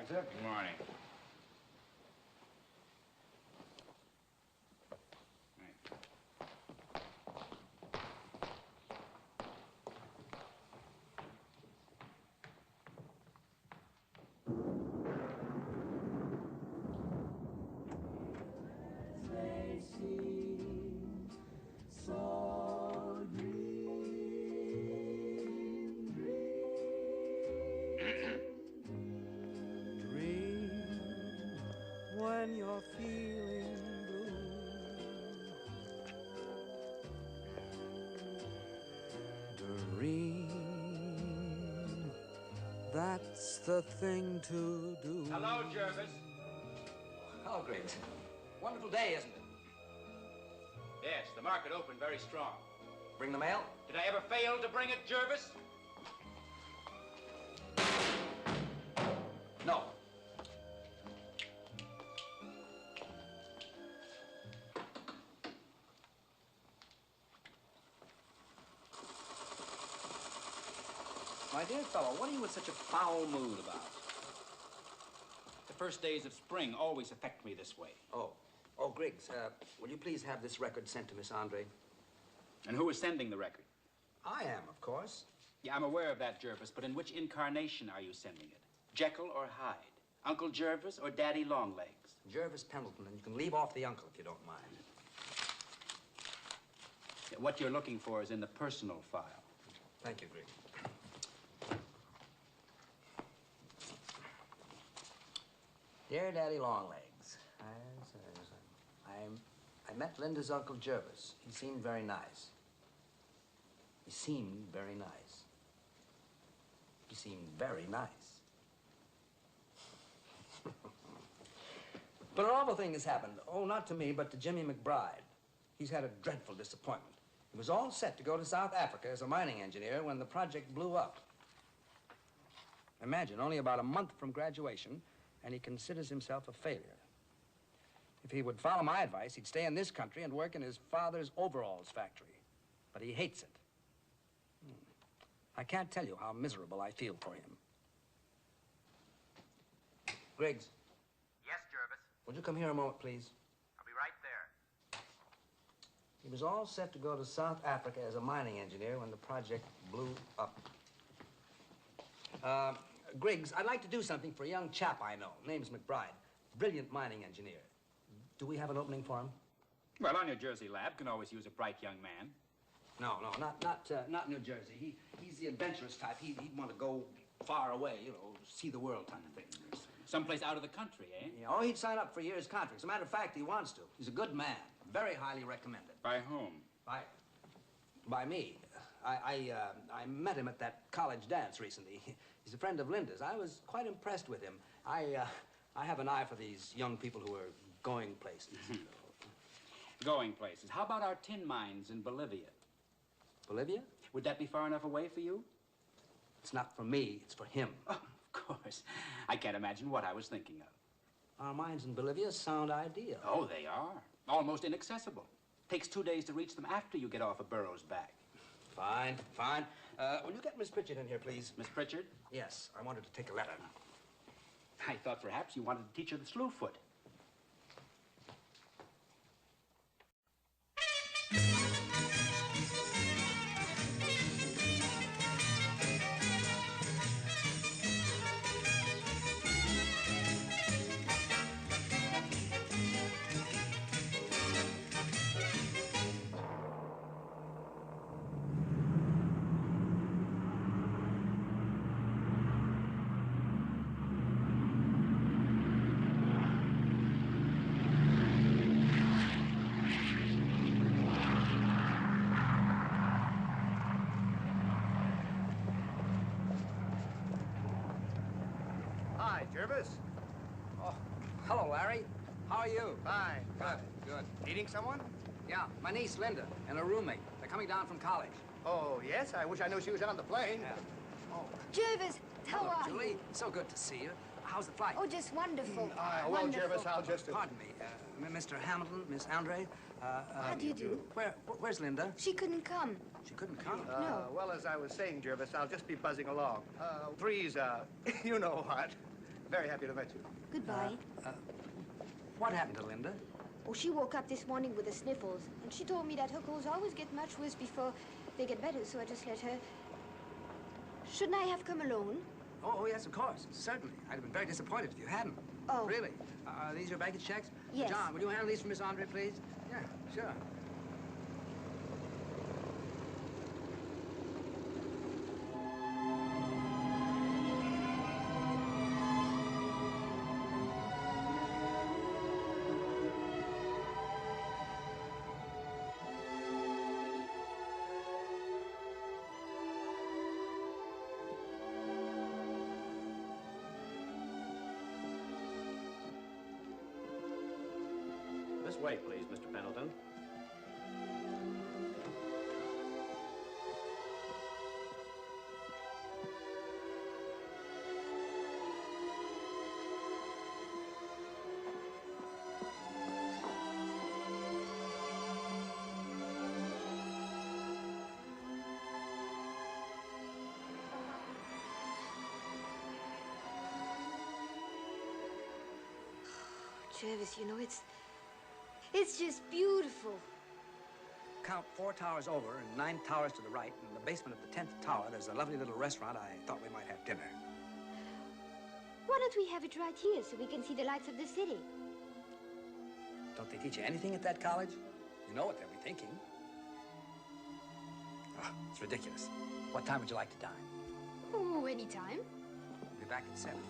[SPEAKER 10] morning, sir.
[SPEAKER 3] Good morning.
[SPEAKER 6] When you're feeling blue, dream. That's the thing to do.
[SPEAKER 3] Hello, Jervis.
[SPEAKER 4] Hello, Griggs. Wonderful day, isn't it?
[SPEAKER 3] Yes, the market opened very strong.
[SPEAKER 4] Bring the mail?
[SPEAKER 3] Did I ever fail to bring it, Jervis?
[SPEAKER 4] No.
[SPEAKER 3] My dear fellow, what are you in such a foul mood about? The first days of spring always affect me this way.
[SPEAKER 4] Oh, Griggs, will you please have this record sent to Miss Andre?
[SPEAKER 3] And who is sending the record?
[SPEAKER 4] I am, of course.
[SPEAKER 3] Yeah, I'm aware of that, Jervis, but in which incarnation are you sending it? Jekyll or Hyde? Uncle Jervis or Daddy Longlegs?
[SPEAKER 4] Jervis Pendleton, and you can leave off the uncle if you don't mind.
[SPEAKER 3] Yeah, what you're looking for is in the personal file.
[SPEAKER 4] Thank you, Griggs. Dear Daddy Longlegs, I met Linda's Uncle Jervis. He seemed very nice. He seemed very nice. He seemed very nice. But an awful thing has happened. Oh, not to me, but to Jimmy McBride. He's had a dreadful disappointment. He was all set to go to South Africa as a mining engineer when the project blew up. Imagine, only about a month from graduation, and he considers himself a failure. If he would follow my advice, he'd stay in this country and work in his father's overalls factory. But he hates it. I can't tell you how miserable I feel for him. Griggs.
[SPEAKER 18] Yes, Jervis.
[SPEAKER 4] Would you come here a moment, please?
[SPEAKER 18] I'll be right there.
[SPEAKER 4] He was all set to go to South Africa as a mining engineer when the project blew up. Griggs, I'd like to do something for a young chap I know. Name's McBride. Brilliant mining engineer. Do we have an opening for him?
[SPEAKER 3] Well, our New Jersey lab can always use a bright young man.
[SPEAKER 4] No, not New Jersey. He's the adventurous type. He'd want to go far away, you know, see the world kind of thing.
[SPEAKER 3] Someplace out of the country, eh?
[SPEAKER 4] Yeah, oh, he'd sign up for a year's contract. As a matter of fact, he wants to. He's a good man. Very highly recommended.
[SPEAKER 3] By whom?
[SPEAKER 4] By me. I met him at that college dance recently. He's a friend of Linda's. I was quite impressed with him. I have an eye for these young people who are going places.
[SPEAKER 3] Going places. How about our tin mines in Bolivia?
[SPEAKER 4] Bolivia?
[SPEAKER 3] Would that be far enough away for you?
[SPEAKER 4] It's not for me, it's for him.
[SPEAKER 3] Oh, of course. I can't imagine what I was thinking of.
[SPEAKER 4] Our mines in Bolivia sound ideal.
[SPEAKER 3] Oh, they are. Almost inaccessible. Takes 2 days to reach them after you get off a Burroughs back.
[SPEAKER 4] Fine. Will you get Miss Pritchard in here, please?
[SPEAKER 3] Miss Pritchard?
[SPEAKER 4] Yes, I wanted to take a letter.
[SPEAKER 3] I thought perhaps you wanted to teach her the slew foot.
[SPEAKER 15] Hi, Jervis.
[SPEAKER 4] Oh, hello, Larry. How are you?
[SPEAKER 15] Fine.
[SPEAKER 4] Good.
[SPEAKER 15] Meeting someone?
[SPEAKER 4] Yeah, my niece Linda and her roommate. They're coming down from college.
[SPEAKER 15] Oh, yes. I wish I knew she was on the plane.
[SPEAKER 4] Yeah. Oh,
[SPEAKER 8] Jervis, how
[SPEAKER 4] hello,
[SPEAKER 8] are
[SPEAKER 4] Julie.
[SPEAKER 8] you?
[SPEAKER 4] So good to see you. How's the flight?
[SPEAKER 8] Oh, just wonderful.
[SPEAKER 15] Well,
[SPEAKER 8] wonderful.
[SPEAKER 15] Jervis, I'll just...
[SPEAKER 4] Pardon me, Mr. Hamilton, Miss Andre.
[SPEAKER 8] How do you do?
[SPEAKER 4] Where's Linda?
[SPEAKER 8] She couldn't come.
[SPEAKER 4] She couldn't come.
[SPEAKER 8] No.
[SPEAKER 15] Well, as I was saying, Jervis, I'll just be buzzing along. Three's, you know what. Very happy to meet you.
[SPEAKER 8] Goodbye.
[SPEAKER 4] What happened to Linda?
[SPEAKER 8] Oh, she woke up this morning with the sniffles, and she told me that her colds always get much worse before they get better, so I just let her. Shouldn't I have come alone?
[SPEAKER 4] Oh, yes, of course. Certainly. I'd have been very disappointed if you hadn't.
[SPEAKER 8] Oh.
[SPEAKER 4] Really? Are these your baggage checks?
[SPEAKER 8] Yes.
[SPEAKER 4] John, will you handle these for Miss Andre, please? Yeah, sure.
[SPEAKER 12] This way, please, Mr. Pendleton.
[SPEAKER 8] Jervis, you know, it's just beautiful.
[SPEAKER 4] Count 4 towers over and 9 towers to the right. In the basement of the 10th tower, there's a lovely little restaurant. I thought we might have dinner.
[SPEAKER 8] Why don't we have it right here so we can see the lights of the city?
[SPEAKER 4] Don't they teach you anything at that college? You know what they'll be thinking. Oh, it's ridiculous. What time would you like to dine?
[SPEAKER 8] Oh, anytime.
[SPEAKER 4] We'll be back at 7.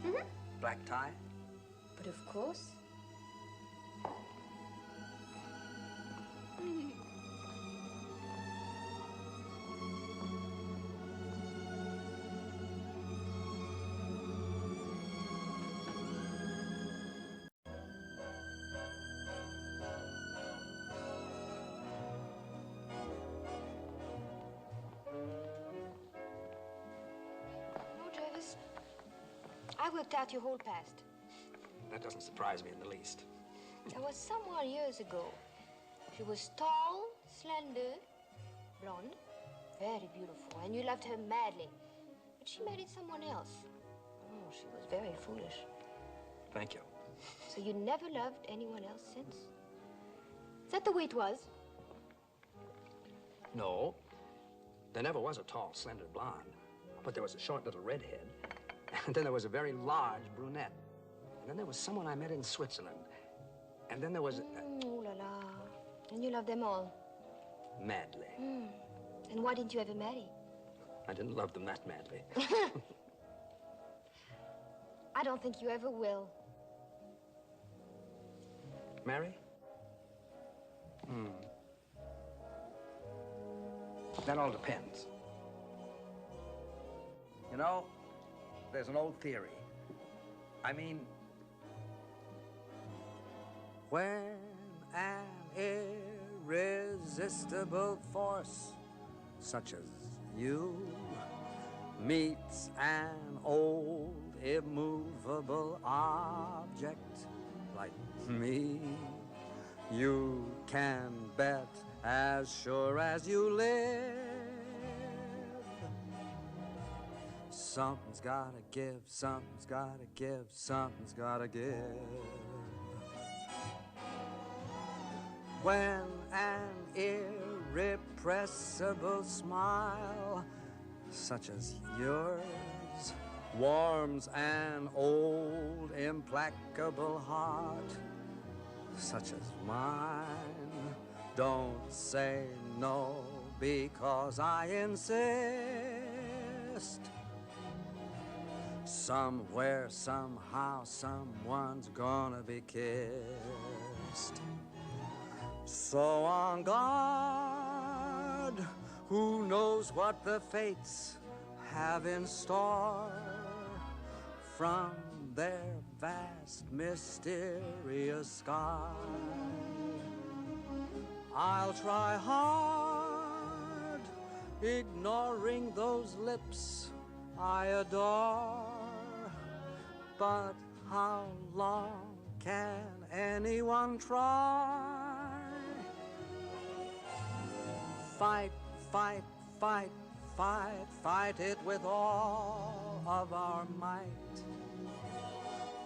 [SPEAKER 8] Mm-hmm.
[SPEAKER 4] Black tie?
[SPEAKER 8] But of course. I worked out your whole past.
[SPEAKER 4] That doesn't surprise me in the least.
[SPEAKER 8] There was someone years ago. She was tall, slender, blonde, very beautiful, and you loved her madly. But she married someone else. Oh, she was very foolish.
[SPEAKER 4] Thank you.
[SPEAKER 8] So you never loved anyone else since? Is that the way it was?
[SPEAKER 4] No. There never was a tall, slender blonde. But there was a short little redhead. And then there was a very large brunette. And then there was someone I met in Switzerland. And then there was...
[SPEAKER 8] Oh, la la. And you loved them all?
[SPEAKER 4] Madly.
[SPEAKER 8] And why didn't you ever marry?
[SPEAKER 4] I didn't love them that madly.
[SPEAKER 8] I don't think you ever will.
[SPEAKER 4] Marry? That all depends. You know, there's an old theory. I mean...
[SPEAKER 6] When an irresistible force, such as you, meets an old, immovable object like me, you can bet as sure as you live, something's gotta give, something's gotta give, something's gotta give. When an irrepressible smile, such as yours, warms an old, implacable heart, such as mine, don't say no, because I insist. Somewhere, somehow, someone's gonna be kissed. So on guard, who knows what the fates have in store from their vast, mysterious sky. I'll try hard, ignoring those lips I adore, but how long can anyone try? Fight, fight, fight, fight, fight it with all of our might.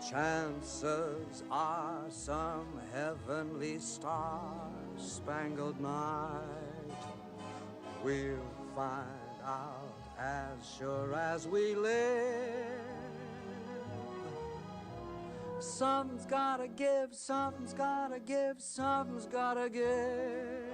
[SPEAKER 6] Chances are some heavenly star-spangled night we'll find out as sure as we live. Something's gotta give, something's gotta give, something's gotta give.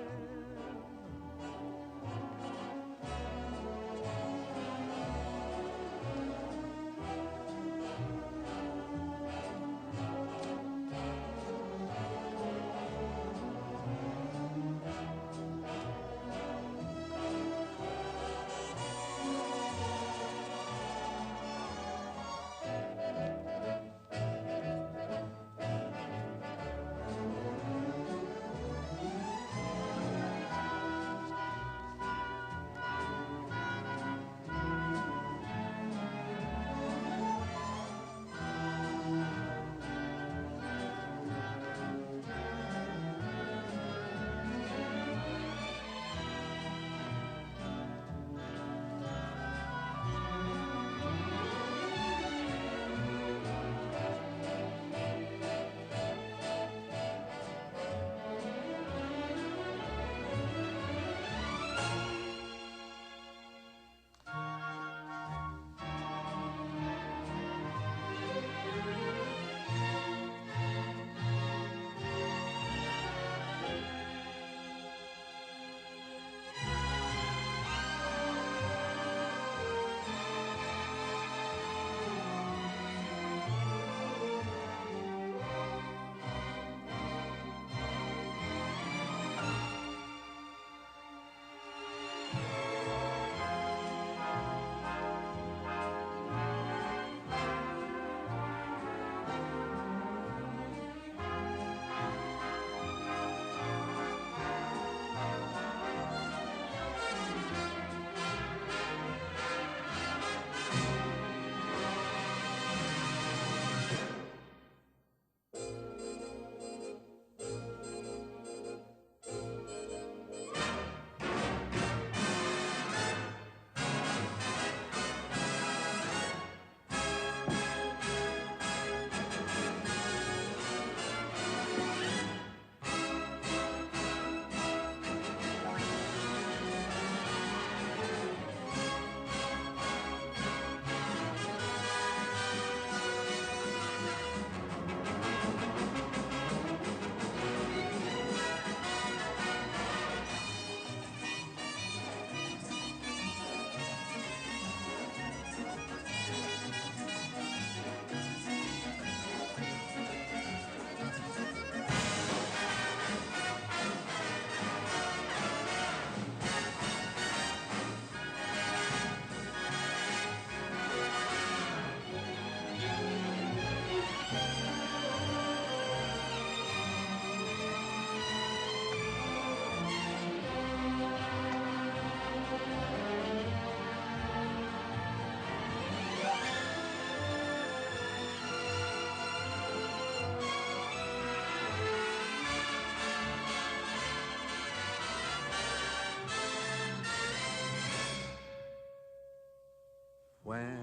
[SPEAKER 6] When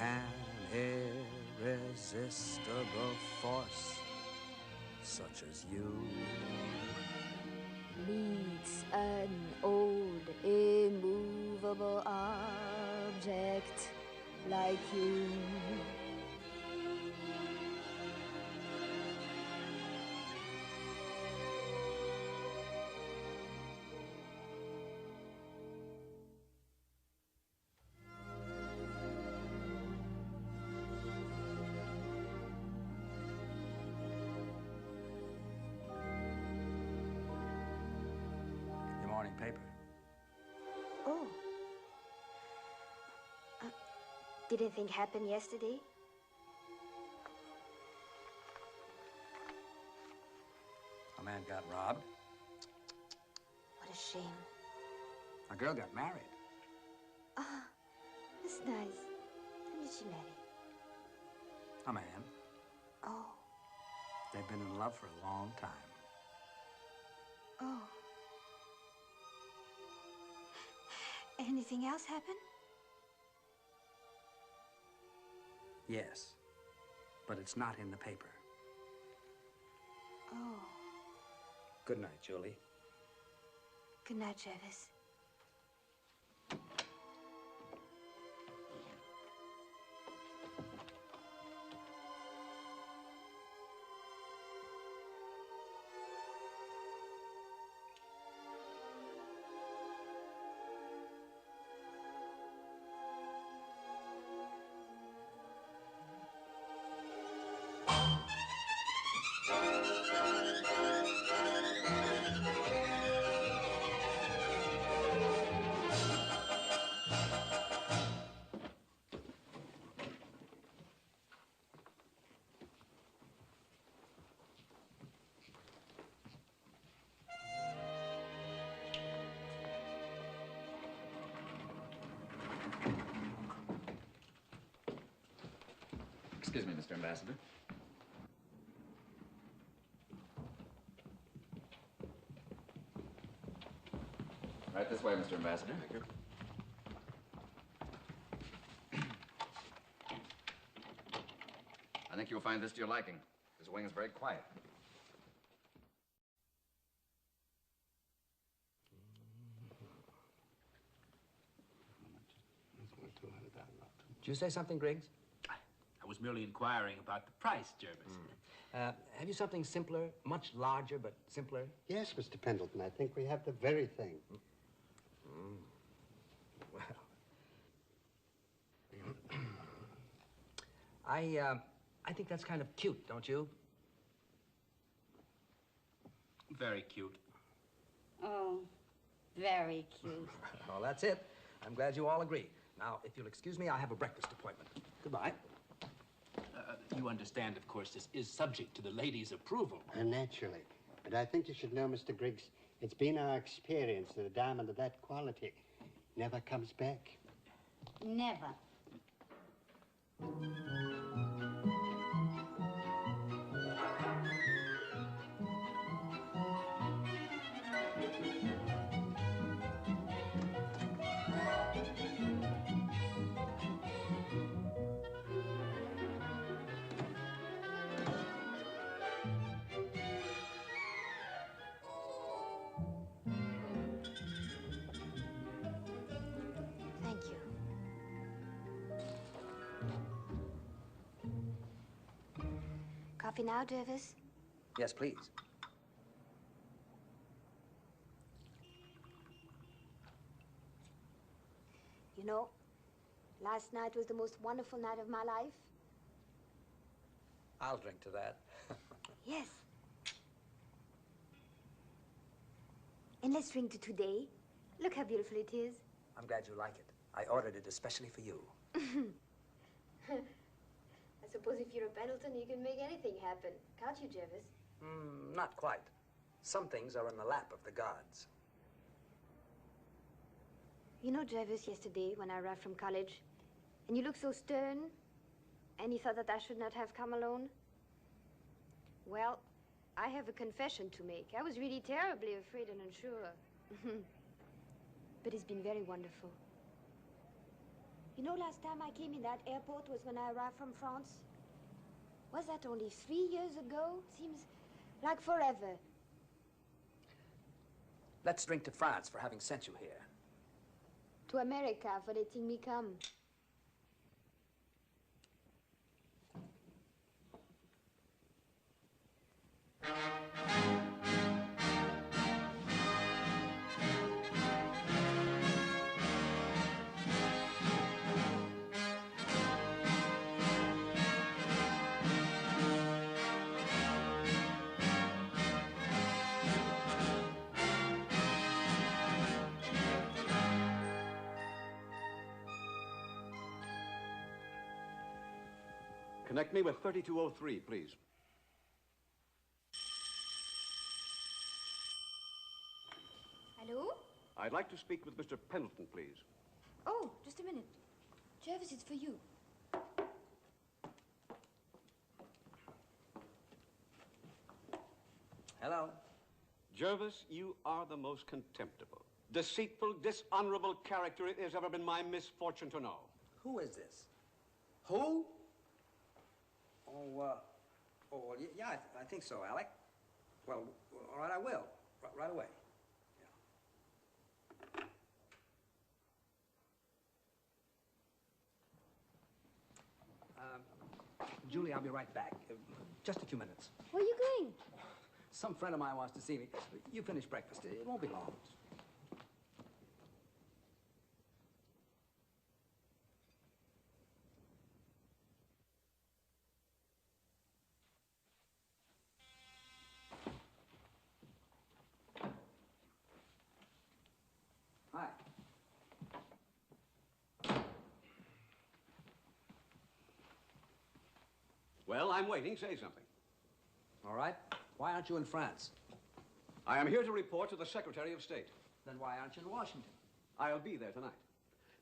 [SPEAKER 6] an irresistible force such as you
[SPEAKER 8] meets an old, immovable object like you.
[SPEAKER 4] Morning paper.
[SPEAKER 8] Oh. Did anything happen yesterday?
[SPEAKER 4] A man got robbed.
[SPEAKER 8] What a shame.
[SPEAKER 4] A girl got married.
[SPEAKER 8] Ah, that's nice. When did she marry?
[SPEAKER 4] A man.
[SPEAKER 8] Oh.
[SPEAKER 4] They've been in love for a long time.
[SPEAKER 8] Oh. Anything else happen?
[SPEAKER 4] Yes. but it's not in the paper.
[SPEAKER 8] Oh.
[SPEAKER 4] Good night, Julie.
[SPEAKER 8] Good night, Jervis.
[SPEAKER 7] Excuse me, Mr. Ambassador. Right this way, Mr. Ambassador. Thank you. I think you'll find this to your liking. This wing is very quiet.
[SPEAKER 4] Did you say something, Griggs?
[SPEAKER 3] I was merely inquiring about the price, Jervis.
[SPEAKER 4] Have you something simpler, much larger, but simpler?
[SPEAKER 9] Yes, Mr. Pendleton, I think we have the very thing.
[SPEAKER 4] Well, I think that's kind of cute, don't you?
[SPEAKER 3] Very cute.
[SPEAKER 17] Oh, very cute.
[SPEAKER 4] Well, that's it. I'm glad you all agree. Now, if you'll excuse me, I have a breakfast appointment. Goodbye.
[SPEAKER 3] You understand, of course, this is subject to the lady's approval.
[SPEAKER 9] Naturally. But I think you should know, Mr. Griggs, it's been our experience that a diamond of that quality never comes back.
[SPEAKER 17] Never.
[SPEAKER 8] Thank you. Coffee now, Jervis?
[SPEAKER 4] Yes, please.
[SPEAKER 8] You know, last night was the most wonderful night of my life.
[SPEAKER 4] I'll drink to that.
[SPEAKER 8] Yes. And let's drink to today. Look how beautiful it is.
[SPEAKER 4] I'm glad you like it. I ordered it especially for you.
[SPEAKER 8] I suppose if you're a Pendleton, you can make anything happen. Can't you, Jervis?
[SPEAKER 4] Not quite. Some things are in the lap of the gods.
[SPEAKER 8] You know, Jervis, yesterday when I arrived from college, and you looked so stern, and you thought that I should not have come alone? Well, I have a confession to make. I was really terribly afraid and unsure. But it's been very wonderful. You know, last time I came in that airport was when I arrived from France. Was that only 3 years ago? Seems like forever.
[SPEAKER 4] Let's drink to France for having sent you here.
[SPEAKER 8] To America for letting me come.
[SPEAKER 10] Connect me with 3203, please.
[SPEAKER 8] Hello?
[SPEAKER 10] I'd like to speak with Mr. Pendleton, please.
[SPEAKER 8] Oh, just a minute. Jervis, it's for you.
[SPEAKER 4] Hello?
[SPEAKER 10] Jervis, you are the most contemptible, deceitful, dishonorable character it has ever been my misfortune to know.
[SPEAKER 4] Who is this? Who? Well, yeah, I think so, Alec. Well, all right, I will. Right away. Julie, I'll be right back. Just a few minutes.
[SPEAKER 8] Where are you going?
[SPEAKER 4] Some friend of mine wants to see me. You finish breakfast. It won't be long. Hi.
[SPEAKER 10] Well, I'm waiting. Say something.
[SPEAKER 4] All right. Why aren't you in France?
[SPEAKER 10] I am here to report to the Secretary of State.
[SPEAKER 4] Then why aren't you in Washington?
[SPEAKER 10] I'll be there tonight.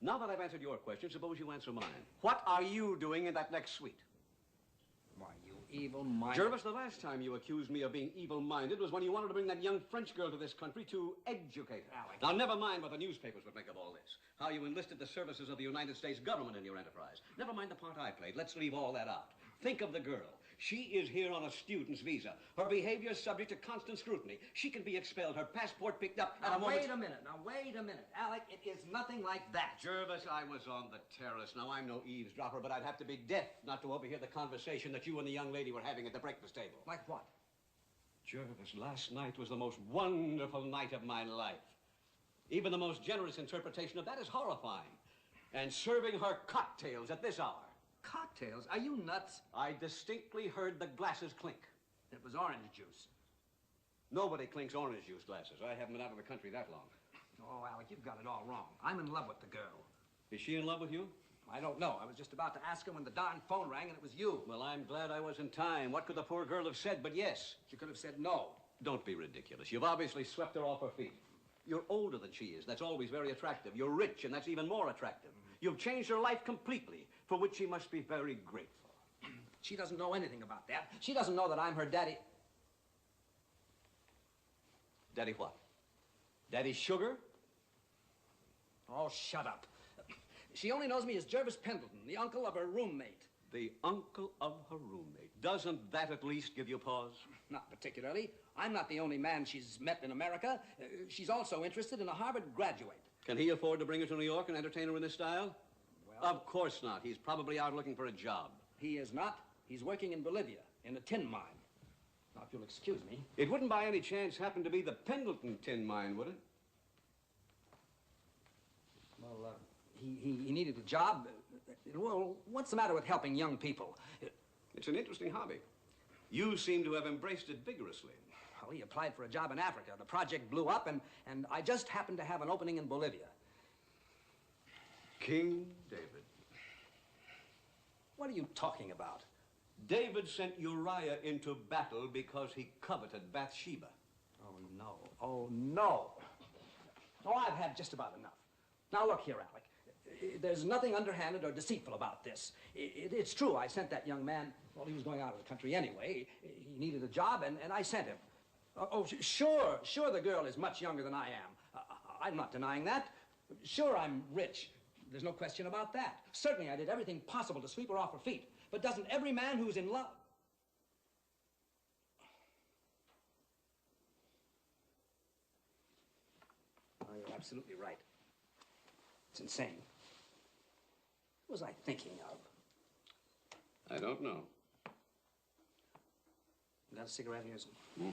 [SPEAKER 10] Now that I've answered your question, suppose you answer mine. What are you doing in that next suite?
[SPEAKER 4] Why, you evil-minded...
[SPEAKER 10] Jervis, the last time you accused me of being evil-minded was when you wanted to bring that young French girl to this country to educate her.
[SPEAKER 4] Alec.
[SPEAKER 10] Now, never mind what the newspapers would make of all this. How you enlisted the services of the United States government in your enterprise. Never mind the part I played. Let's leave all that out. Think of the girl. She is here on a student's visa. Her behavior is subject to constant scrutiny. She can be expelled, her passport picked up, and
[SPEAKER 4] Now, wait a minute. Alec, it is nothing like that.
[SPEAKER 10] Jervis, I was on the terrace. Now, I'm no eavesdropper, but I'd have to be deaf not to overhear the conversation that you and the young lady were having at the breakfast table.
[SPEAKER 4] Like what?
[SPEAKER 10] Jervis, last night was the most wonderful night of my life. Even the most generous interpretation of that is horrifying. And serving her cocktails at this hour.
[SPEAKER 4] Cocktails? Are you nuts?
[SPEAKER 10] I distinctly heard the glasses clink.
[SPEAKER 4] It was orange juice.
[SPEAKER 10] Nobody clinks orange juice glasses. I haven't been out of the country that long.
[SPEAKER 4] Oh, Alec, you've got it all wrong. I'm in love with the girl.
[SPEAKER 10] Is she in love with you?
[SPEAKER 4] I don't know. I was just about to ask her when the darn phone rang, and it was you.
[SPEAKER 10] Well, I'm glad I was in time. What could the poor girl have said but yes?
[SPEAKER 4] She could have said no.
[SPEAKER 10] Don't be ridiculous. You've obviously swept her off her feet. You're older than she is. That's always very attractive. You're rich, and that's even more attractive. You've changed her life completely, for which she must be very grateful.
[SPEAKER 4] She doesn't know anything about that. She doesn't know that I'm her daddy.
[SPEAKER 10] Daddy what? Daddy Sugar?
[SPEAKER 4] Oh, shut up. She only knows me as Jervis Pendleton, the uncle of her roommate.
[SPEAKER 10] The uncle of her roommate. Doesn't that at least give you pause?
[SPEAKER 4] Not particularly. I'm not the only man she's met in America. She's also interested in a Harvard graduate.
[SPEAKER 10] Can he afford to bring her to New York and entertain her in this style? Well, of course not. He's probably out looking for a job.
[SPEAKER 4] He is not. He's working in Bolivia, in a tin mine. Now, if you'll excuse me.
[SPEAKER 10] It wouldn't by any chance happen to be the Pendleton tin mine, would it?
[SPEAKER 4] Well, he needed a job. Well, what's the matter with helping young people?
[SPEAKER 10] It's an interesting hobby. You seem to have embraced it vigorously.
[SPEAKER 4] Well, he applied for a job in Africa. The project blew up, and I just happened to have an opening in Bolivia.
[SPEAKER 10] King David.
[SPEAKER 4] What are you talking about?
[SPEAKER 10] David sent Uriah into battle because he coveted Bathsheba.
[SPEAKER 4] Oh, no. Oh, no. Oh, I've had just about enough. Now, look here, Alec. There's nothing underhanded or deceitful about this. It's true, I sent that young man, well, he was going out of the country anyway. He needed a job, and I sent him. Sure, the girl is much younger than I am. I'm not denying that. Sure, I'm rich. There's no question about that. Certainly, I did everything possible to sweep her off her feet. But doesn't every man who's in love... Oh, you're absolutely right. It's insane. What was I thinking of?
[SPEAKER 10] I don't know.
[SPEAKER 4] You got a cigarette here?
[SPEAKER 10] Hmm?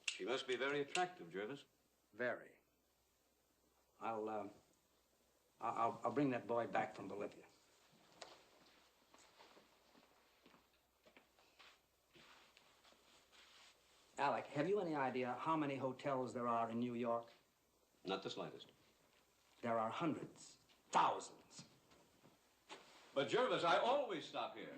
[SPEAKER 10] She must be very attractive, Jervis.
[SPEAKER 4] Very. I'll bring that boy back from Bolivia. Alec, have you any idea how many hotels there are in New York?
[SPEAKER 10] Not the slightest.
[SPEAKER 4] There are hundreds, thousands.
[SPEAKER 10] But, Jervis, I always stop here.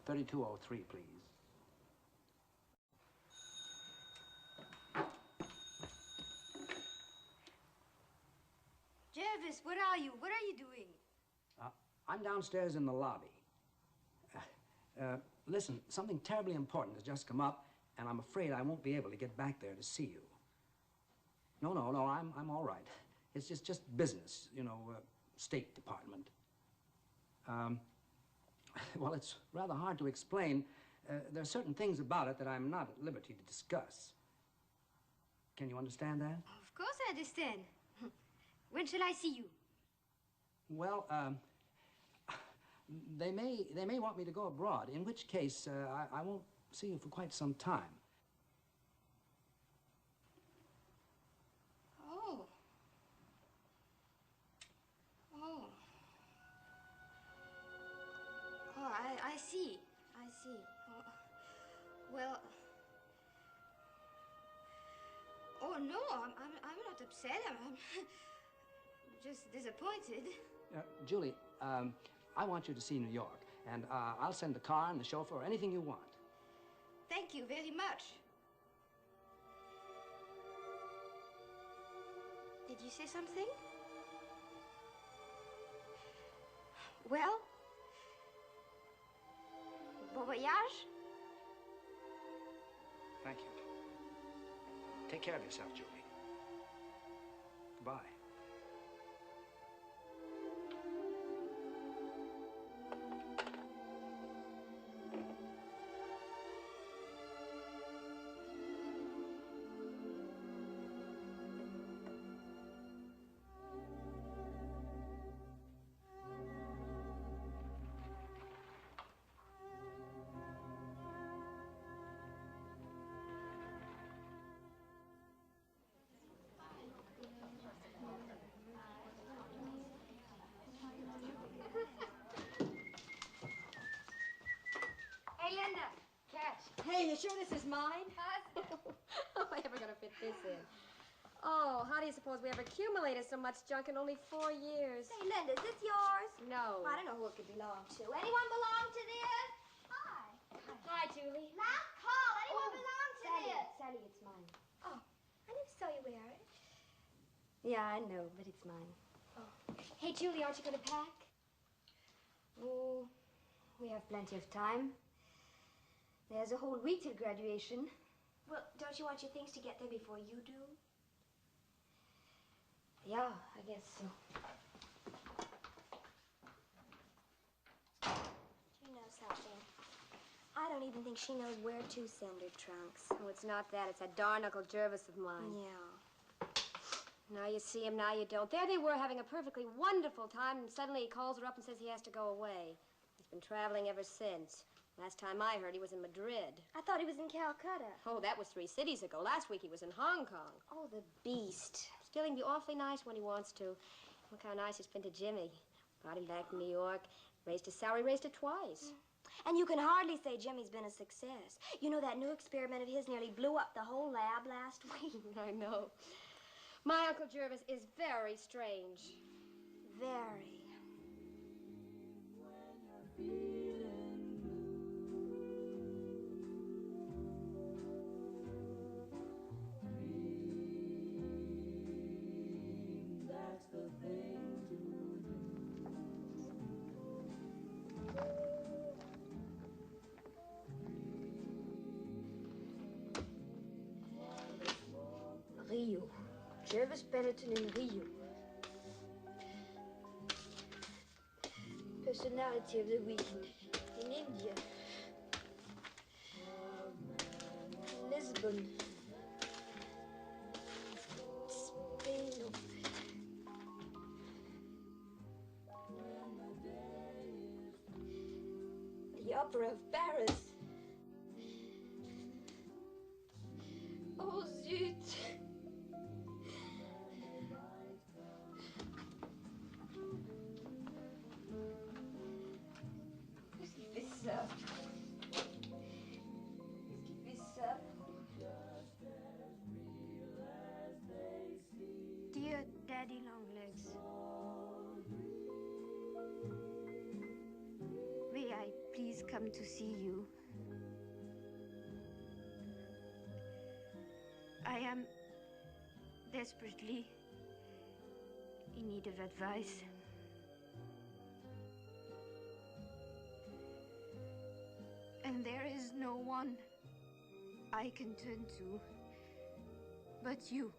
[SPEAKER 4] 3203, please.
[SPEAKER 8] Jervis, where are you? What are you doing?
[SPEAKER 4] I'm downstairs in the lobby. Listen, something terribly important has just come up, and I'm afraid I won't be able to get back there to see you. No, I'm all right. It's just business, you know, State Department. Well, it's rather hard to explain. There are certain things about it that I'm not at liberty to discuss. Can you understand that?
[SPEAKER 8] Of course I understand. When shall I see you?
[SPEAKER 4] Well, they may want me to go abroad, in which case I won't see you for quite some time.
[SPEAKER 8] Oh. Oh. Oh, I see. I see. Oh, well. Oh no, I'm not upset. I'm just disappointed.
[SPEAKER 4] Julie, I want you to see New York, and I'll send the car and the chauffeur or anything you want.
[SPEAKER 8] Thank you very much. Did you say something? Well? Bon voyage?
[SPEAKER 4] Thank you. Take care of yourself, Julie. Goodbye.
[SPEAKER 16] Hey, Linda. Catch. Hey, you sure this is mine? How am I ever going to fit this in? Oh, how do you suppose we ever accumulated so much junk in only 4 years?
[SPEAKER 2] Hey, Linda, is this yours?
[SPEAKER 16] No.
[SPEAKER 2] I don't know who it could belong to. Anyone belong to this? Hi.
[SPEAKER 16] Hi, Julie.
[SPEAKER 2] Last call. Anyone belong to
[SPEAKER 13] Sally,
[SPEAKER 2] this?
[SPEAKER 13] Sally, it's mine.
[SPEAKER 2] Oh, I never saw you wear it.
[SPEAKER 13] Yeah, I know, but it's mine.
[SPEAKER 2] Oh. Hey, Julie, aren't you going to pack?
[SPEAKER 13] Oh, we have plenty of time. There's a whole week till graduation.
[SPEAKER 2] Well, don't you want your things to get there before you do?
[SPEAKER 13] Yeah, I guess so.
[SPEAKER 2] You know something? I don't even think she knows where to send her trunks.
[SPEAKER 16] Oh, it's not that. It's that darn Uncle Jervis of mine.
[SPEAKER 2] Yeah.
[SPEAKER 16] Now you see him, now you don't. There they were having a perfectly wonderful time, and suddenly he calls her up and says he has to go away. He's been traveling ever since. Last time I heard, he was in Madrid.
[SPEAKER 2] I thought he was in Calcutta.
[SPEAKER 16] Oh, that was 3 cities ago. Last week he was in Hong Kong.
[SPEAKER 2] Oh, the beast.
[SPEAKER 16] Still, he can be awfully nice when he wants to. Look how nice he's been to Jimmy. Brought him back to New York, raised his salary, raised it twice.
[SPEAKER 2] And you can hardly say Jimmy's been a success. You know, that new experiment of his nearly blew up the whole lab last week.
[SPEAKER 16] I know. My Uncle Jervis is very strange.
[SPEAKER 2] Very.
[SPEAKER 13] Rio. Jervis Pendleton in Rio. Personality of the week in India. Lisbon. Spain. The Opera of Paris. Oh, zut.
[SPEAKER 2] Dear Daddy Longlegs, may I please come
[SPEAKER 8] come to see you. I am desperately in need of advice. And there is no one I can turn to but you.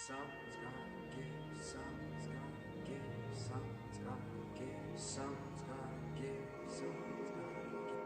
[SPEAKER 6] Someone's gotta give, someone's gotta give, someone's gotta give, someone's gotta give, someone's gotta give.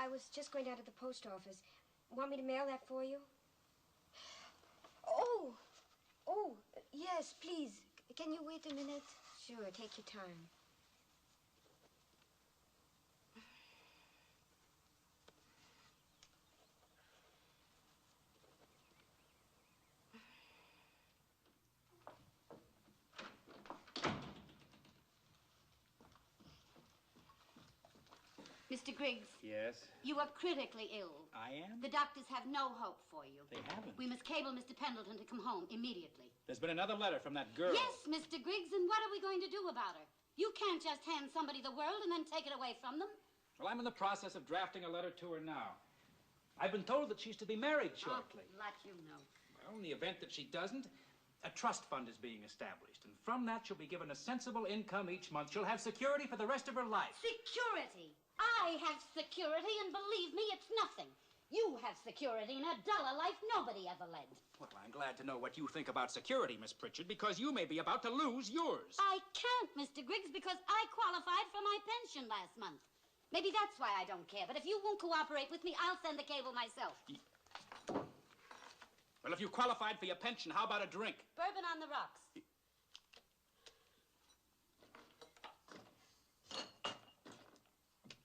[SPEAKER 16] I was just going down to the post office. Want me to mail that for you? Oh, yes, please. Can you wait a minute? Sure, take your time.
[SPEAKER 17] Mr. Griggs,
[SPEAKER 3] Yes?
[SPEAKER 17] you are critically ill.
[SPEAKER 3] I am?
[SPEAKER 17] The doctors have no hope for you.
[SPEAKER 3] They haven't.
[SPEAKER 17] We must cable Mr. Pendleton to come home immediately.
[SPEAKER 3] There's been another letter from that girl.
[SPEAKER 17] Yes, Mr. Griggs, and what are we going to do about her? You can't just hand somebody the world and then take it away from them.
[SPEAKER 3] Well, I'm in the process of drafting a letter to her now. I've been told that she's to be married shortly.
[SPEAKER 17] Oh, let you know.
[SPEAKER 3] Well, in the event that she doesn't, a trust fund is being established. And from that, she'll be given a sensible income each month. She'll have security for the rest of her life.
[SPEAKER 17] Security? I have security, and believe me, it's nothing. You have security in a duller life nobody ever led.
[SPEAKER 3] Well, I'm glad to know what you think about security, Miss Pritchard, because you may be about to lose yours.
[SPEAKER 17] I can't, Mr. Griggs, because I qualified for my pension last month. Maybe that's why I don't care, but if you won't cooperate with me, I'll send the cable myself.
[SPEAKER 3] Well, if you qualified for your pension, how about a drink?
[SPEAKER 17] Bourbon on the rocks.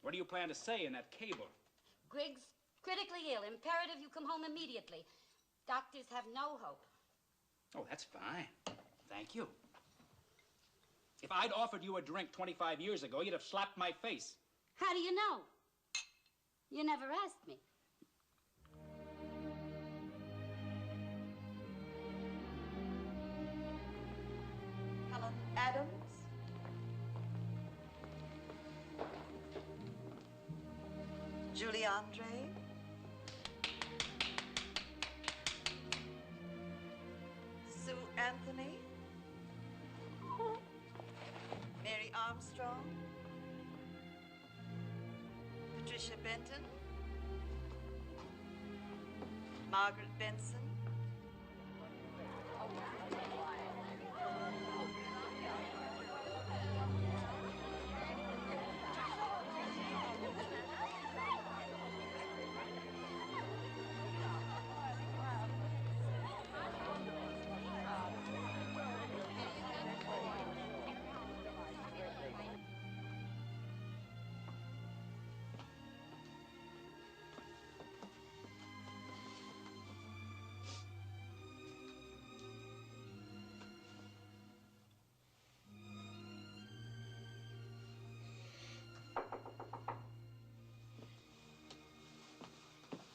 [SPEAKER 3] What do you plan to say in that cable?
[SPEAKER 17] Griggs, critically ill. Imperative you come home immediately. Doctors have no hope.
[SPEAKER 3] Oh, that's fine. Thank you. If I'd offered you a drink 25 years ago, you'd have slapped my face.
[SPEAKER 17] How do you know? You never asked me.
[SPEAKER 14] Helen Adams. Julie Andre. Sue Anthony. Mary Armstrong. Patricia Benton. Margaret Benson.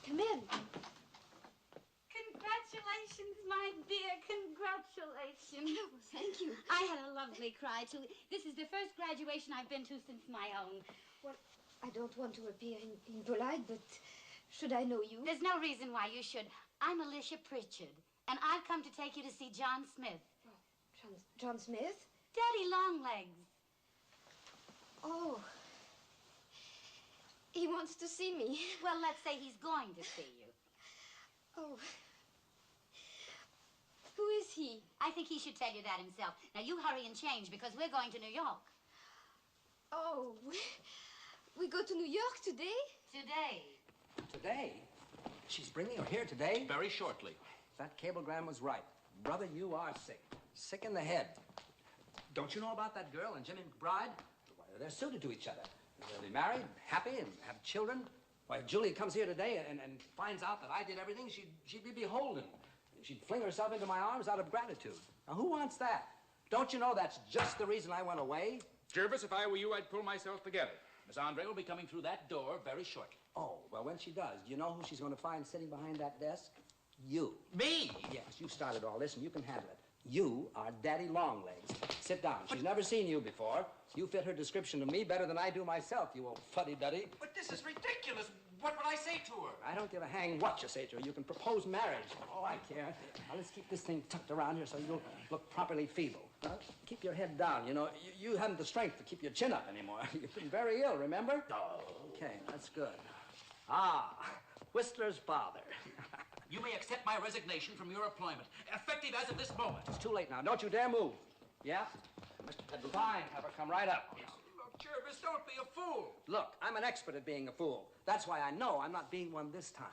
[SPEAKER 16] Come in.
[SPEAKER 17] Congratulations, my dear. Congratulations.
[SPEAKER 16] Oh, thank you.
[SPEAKER 17] I had a lovely cry, too. This is the first graduation I've been to since my own.
[SPEAKER 16] Well, I don't want to appear impolite, but should I know you?
[SPEAKER 17] There's no reason why you should. I'm Alicia Pritchard, and I've come to take you to see John Smith.
[SPEAKER 16] Oh, John Smith?
[SPEAKER 17] Daddy Longlegs.
[SPEAKER 16] Oh. He wants to see me.
[SPEAKER 17] Well, let's say he's going to see you.
[SPEAKER 16] Oh. Who is he?
[SPEAKER 17] I think he should tell you that himself. Now, you hurry and change, because we're going to New York.
[SPEAKER 16] Oh, we go to New York today?
[SPEAKER 17] Today.
[SPEAKER 4] Today? She's bringing her here today?
[SPEAKER 3] Very shortly.
[SPEAKER 4] That cablegram was right. Brother, you are sick. Sick in the head. Don't you know about that girl and Jimmy McBride? Why, they're suited to each other. They'll be married, happy, and have children. Why, if Julie comes here today and finds out that I did everything, she'd be beholden. She'd fling herself into my arms out of gratitude. Now, who wants that? Don't you know that's just the reason I went away?
[SPEAKER 3] Jervis, if I were you, I'd pull myself together. Miss Andre will be coming through that door very shortly.
[SPEAKER 4] Oh, well, when she does, do you know who she's going to find sitting behind that desk? You.
[SPEAKER 3] Me?
[SPEAKER 4] Yes, you started all this, and you can handle it. You are Daddy Longlegs. Sit down. She's never seen you before. You fit her description of me better than I do myself, you old fuddy-duddy.
[SPEAKER 3] But this is ridiculous. What would I say to her?
[SPEAKER 4] I don't give a hang what you say to her. You can propose marriage. Oh, I care. Now, let's keep this thing tucked around here so you'll look properly feeble. Now, keep your head down. You know, you haven't the strength to keep your chin up anymore. You've been very ill, remember? Oh. Okay, that's good. Ah, Whistler's father.
[SPEAKER 3] You may accept my resignation from your employment, effective as of this moment.
[SPEAKER 4] It's too late now. Don't you dare move. Yeah? Mr. Pendleton. Fine. Have her come right up.
[SPEAKER 3] Jervis, don't be a fool.
[SPEAKER 4] Look, I'm an expert at being a fool. That's why I know I'm not being one this time.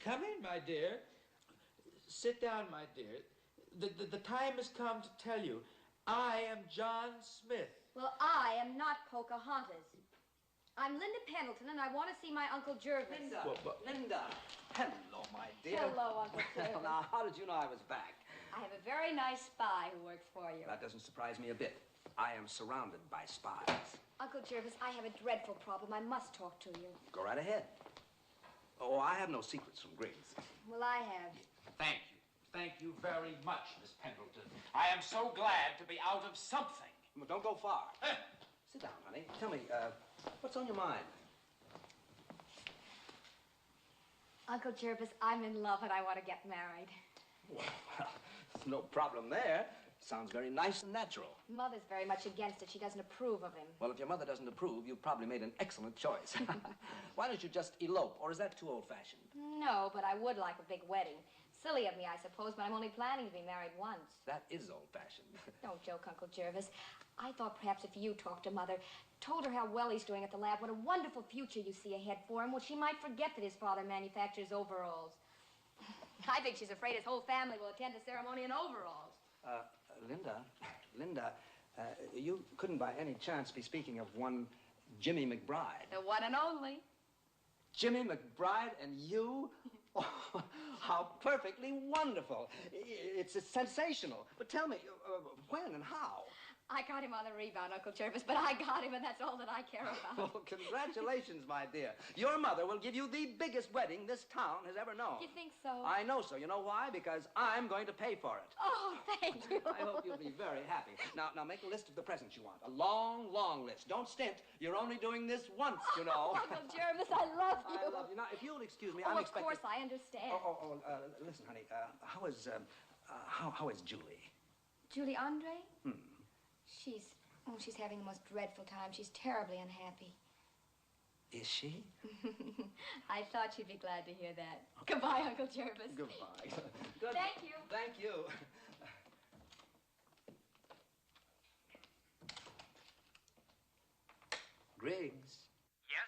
[SPEAKER 6] Come in, my dear. Sit down, my dear. The time has come to tell you, I am John Smith.
[SPEAKER 16] Well, I am not Pocahontas. I'm Linda Pendleton, and I want to see my Uncle Jervis.
[SPEAKER 4] Linda, Linda. Hello, my dear.
[SPEAKER 16] Hello, Uncle Jervis.
[SPEAKER 4] Now, how did you know I was back?
[SPEAKER 16] I have a very nice spy who works for you.
[SPEAKER 4] That doesn't surprise me a bit. I am surrounded by spies.
[SPEAKER 16] Uncle Jervis, I have a dreadful problem. I must talk to you.
[SPEAKER 4] Go right ahead. Oh, I have no secrets from Griggs.
[SPEAKER 16] Well, I have.
[SPEAKER 3] Thank you. Thank you very much, Miss Pendleton. I am so glad to be out of something.
[SPEAKER 4] Well, don't go far. Sit down, honey. Tell me, what's on your mind?
[SPEAKER 16] Uncle Jervis, I'm in love and I want to get married.
[SPEAKER 4] Well, there's no problem there. Sounds very nice and natural.
[SPEAKER 16] Mother's very much against it. She doesn't approve of him.
[SPEAKER 4] Well, if your mother doesn't approve, you've probably made an excellent choice. Why don't you just elope, or is that too old-fashioned?
[SPEAKER 16] No, but I would like a big wedding. Silly of me, I suppose, but I'm only planning to be married once.
[SPEAKER 4] That is old-fashioned.
[SPEAKER 16] Don't joke, Uncle Jervis. I thought perhaps if you talked to Mother, told her how well he's doing at the lab, what a wonderful future you see ahead for him, well, she might forget that his father manufactures overalls. I think she's afraid his whole family will attend a ceremony in overalls.
[SPEAKER 4] Linda, you couldn't by any chance be speaking of one Jimmy McBride.
[SPEAKER 16] The one and only.
[SPEAKER 4] Jimmy McBride and you? Oh, how perfectly wonderful. It's sensational. But tell me, when and how?
[SPEAKER 16] I got him on the rebound, Uncle Jervis, but I got him, and that's all that I care about.
[SPEAKER 4] Well, congratulations, my dear. Your mother will give you the biggest wedding this town has ever known.
[SPEAKER 16] You think so?
[SPEAKER 4] I know so. You know why? Because I'm going to pay for it.
[SPEAKER 16] Oh, thank you.
[SPEAKER 4] I hope you'll be very happy. Now make a list of the presents you want. A long, long list. Don't stint. You're only doing this once, you know.
[SPEAKER 16] Uncle Jervis, I love you.
[SPEAKER 4] I love you. Now, if you'll excuse me,
[SPEAKER 16] I'm
[SPEAKER 4] expecting...
[SPEAKER 16] of course, I understand.
[SPEAKER 4] Listen, honey, how is Julie?
[SPEAKER 16] Julie Andre? She's having the most dreadful time. She's terribly unhappy.
[SPEAKER 4] Is she?
[SPEAKER 16] I thought you'd be glad to hear that. Goodbye, Uncle Jervis.
[SPEAKER 4] Goodbye.
[SPEAKER 16] Thank you.
[SPEAKER 4] Thank you. Griggs.
[SPEAKER 18] Yes?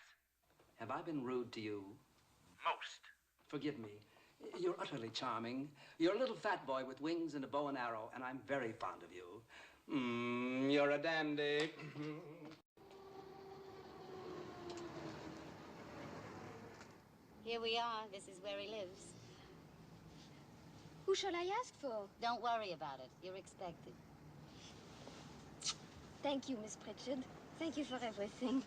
[SPEAKER 4] Have I been rude to you?
[SPEAKER 18] Most.
[SPEAKER 4] Forgive me. You're utterly charming. You're a little fat boy with wings and a bow and arrow, and I'm very fond of you. You're a dandy.
[SPEAKER 19] Here we are. This is where he lives.
[SPEAKER 8] Who shall I ask for?
[SPEAKER 19] Don't worry about it. You're expected.
[SPEAKER 8] Thank you, Miss Pritchard. Thank you for everything.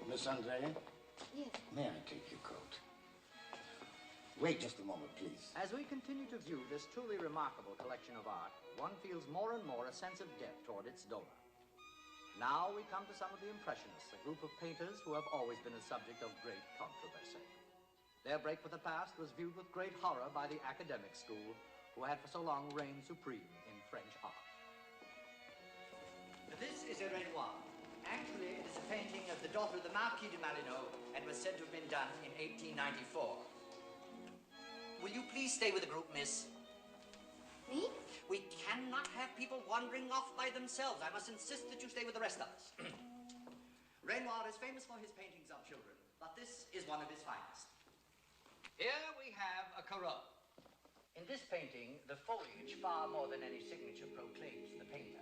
[SPEAKER 20] Miss Andre?
[SPEAKER 8] Yes.
[SPEAKER 20] May I take your coat? Wait just a moment, please.
[SPEAKER 15] As we continue to view this truly remarkable collection of art, one feels more and more a sense of debt toward its donor. Now we come to some of the Impressionists, a group of painters who have always been a subject of great controversy. Their break with the past was viewed with great horror by the academic school, who had for so long reigned supreme in French art.
[SPEAKER 21] This is a Renoir. Actually, it is a painting of the daughter of the Marquis de Malinaud and was said to have been done in 1894. Will you please stay with the group, miss?
[SPEAKER 8] Me?
[SPEAKER 21] We cannot have people wandering off by themselves. I must insist that you stay with the rest of us. Renoir is famous for his paintings of children, but this is one of his finest. Here we have a Corot. In this painting, the foliage far more than any signature proclaims the painter.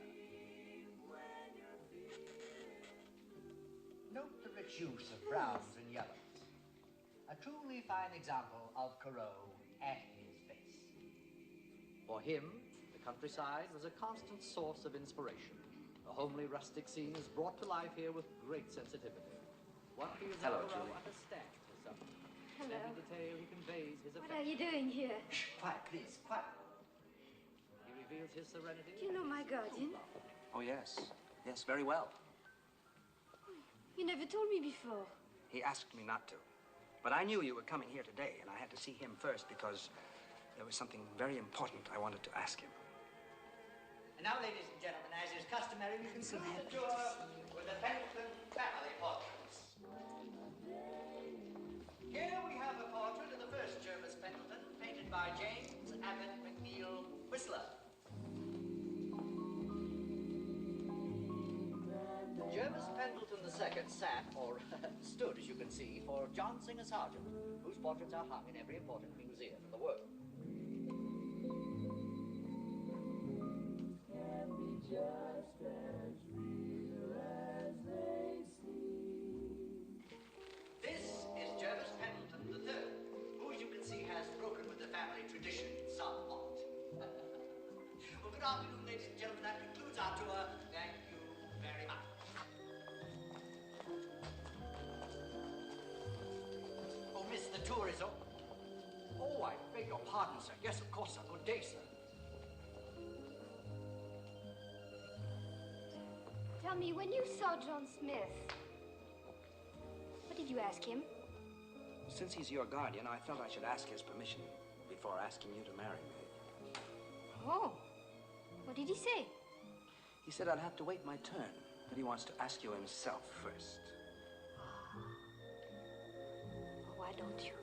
[SPEAKER 21] Note the rich use of browns and yellows. A truly fine example of Corot at his best.
[SPEAKER 15] For him, the countryside was a constant source of inspiration. The homely rustic scene is brought to life here with great sensitivity. One feels that Corot understands his subject.
[SPEAKER 8] Hello.
[SPEAKER 15] Every detail he conveys his
[SPEAKER 8] What
[SPEAKER 15] affection.
[SPEAKER 8] are you doing here?
[SPEAKER 21] Shh, quiet, please, quiet.
[SPEAKER 15] He reveals his serenity.
[SPEAKER 8] Do you know my guardian?
[SPEAKER 4] Oh, yes. Yes, very well.
[SPEAKER 13] You never told me before.
[SPEAKER 4] He asked me not to. But I knew you were coming here today, and I had to see him first because there was something very important I wanted to ask him.
[SPEAKER 21] And now, ladies and gentlemen, as is customary, we conclude the tour with the Pendleton family portraits. Here we have a portrait of the first Jervis Pendleton, painted by James Abbott McNeill Whistler. Jervis Pendleton II sat, or stood, as you can see, for John Singer Sargent, whose portraits are hung in every important museum in the world.
[SPEAKER 11] Just as real as they seem.
[SPEAKER 21] This is Jervis Pendleton III, who, as you can see, has broken with the family tradition somewhat. Well, good afternoon, ladies and gentlemen. That concludes our tour. Thank you very much. Oh, miss, the tour is over. Oh, I beg your pardon, sir. Yes, of course, sir. Good day, sir.
[SPEAKER 13] Tell me, when you saw John Smith, what did you ask him?
[SPEAKER 4] Since he's your guardian, I felt I should ask his permission before asking you to marry me.
[SPEAKER 13] Oh, what did he say?
[SPEAKER 4] He said I'd have to wait my turn, but he wants to ask you himself first.
[SPEAKER 13] Why don't you?